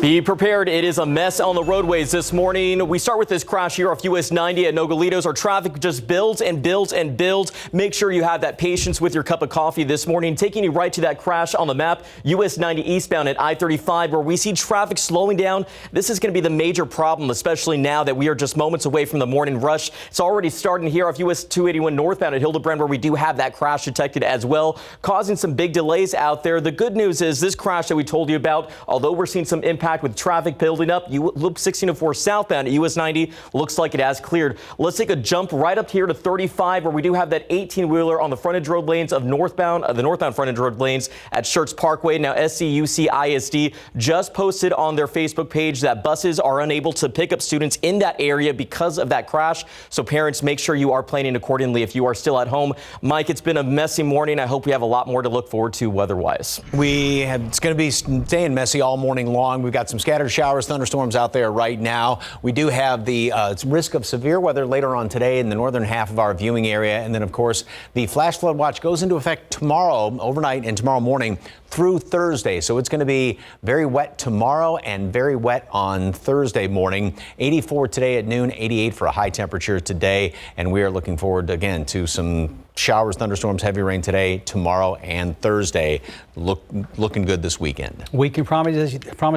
Be prepared. It is a mess on the roadways this morning. We start with this crash here off US 90 at Nogalitos. Our traffic just builds and builds and builds. Make sure you have that patience with your cup of coffee this morning. Taking you right to that crash on the map, US 90 eastbound at I-35, where we see traffic slowing down. This is going to be the major problem, especially now that we are just moments away from the morning rush. It's already starting here off US 281 northbound at Hildebrand, where we do have that crash detected as well, causing some big delays out there. The good news is this crash that we told you about, although we're seeing some impact with traffic building up, Loop 1604 southbound at US 90 looks like it has cleared. Let's take a jump right up here to 35, where we do have that 18-wheeler on the frontage road lanes of the northbound frontage road lanes at Schertz Parkway. Now SCUC ISD just posted on their Facebook page that buses are unable to pick up students in that area because of that crash. So parents, make sure you are planning accordingly if you are still at home. Mike, it's been a messy morning. I hope we have a lot more to look forward to weather-wise. It's going to be staying messy all morning long. We've got got some scattered showers, thunderstorms out there right now. We do have the risk of severe weather later on today in the northern half of our viewing area. And then, of course, the flash flood watch goes into effect tomorrow, overnight and tomorrow morning through Thursday. So it's going to be very wet tomorrow and very wet on Thursday morning. 84 today at noon, 88 for a high temperature today. And we are looking forward again to some showers, thunderstorms, heavy rain today, tomorrow, and Thursday. Looking good this weekend. We can promise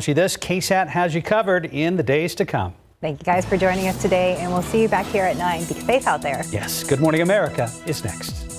you this, KSAT has you covered in the days to come. Thank you guys for joining us today, and we'll see you back here at 9. Be safe out there. Yes. Good Morning America is next.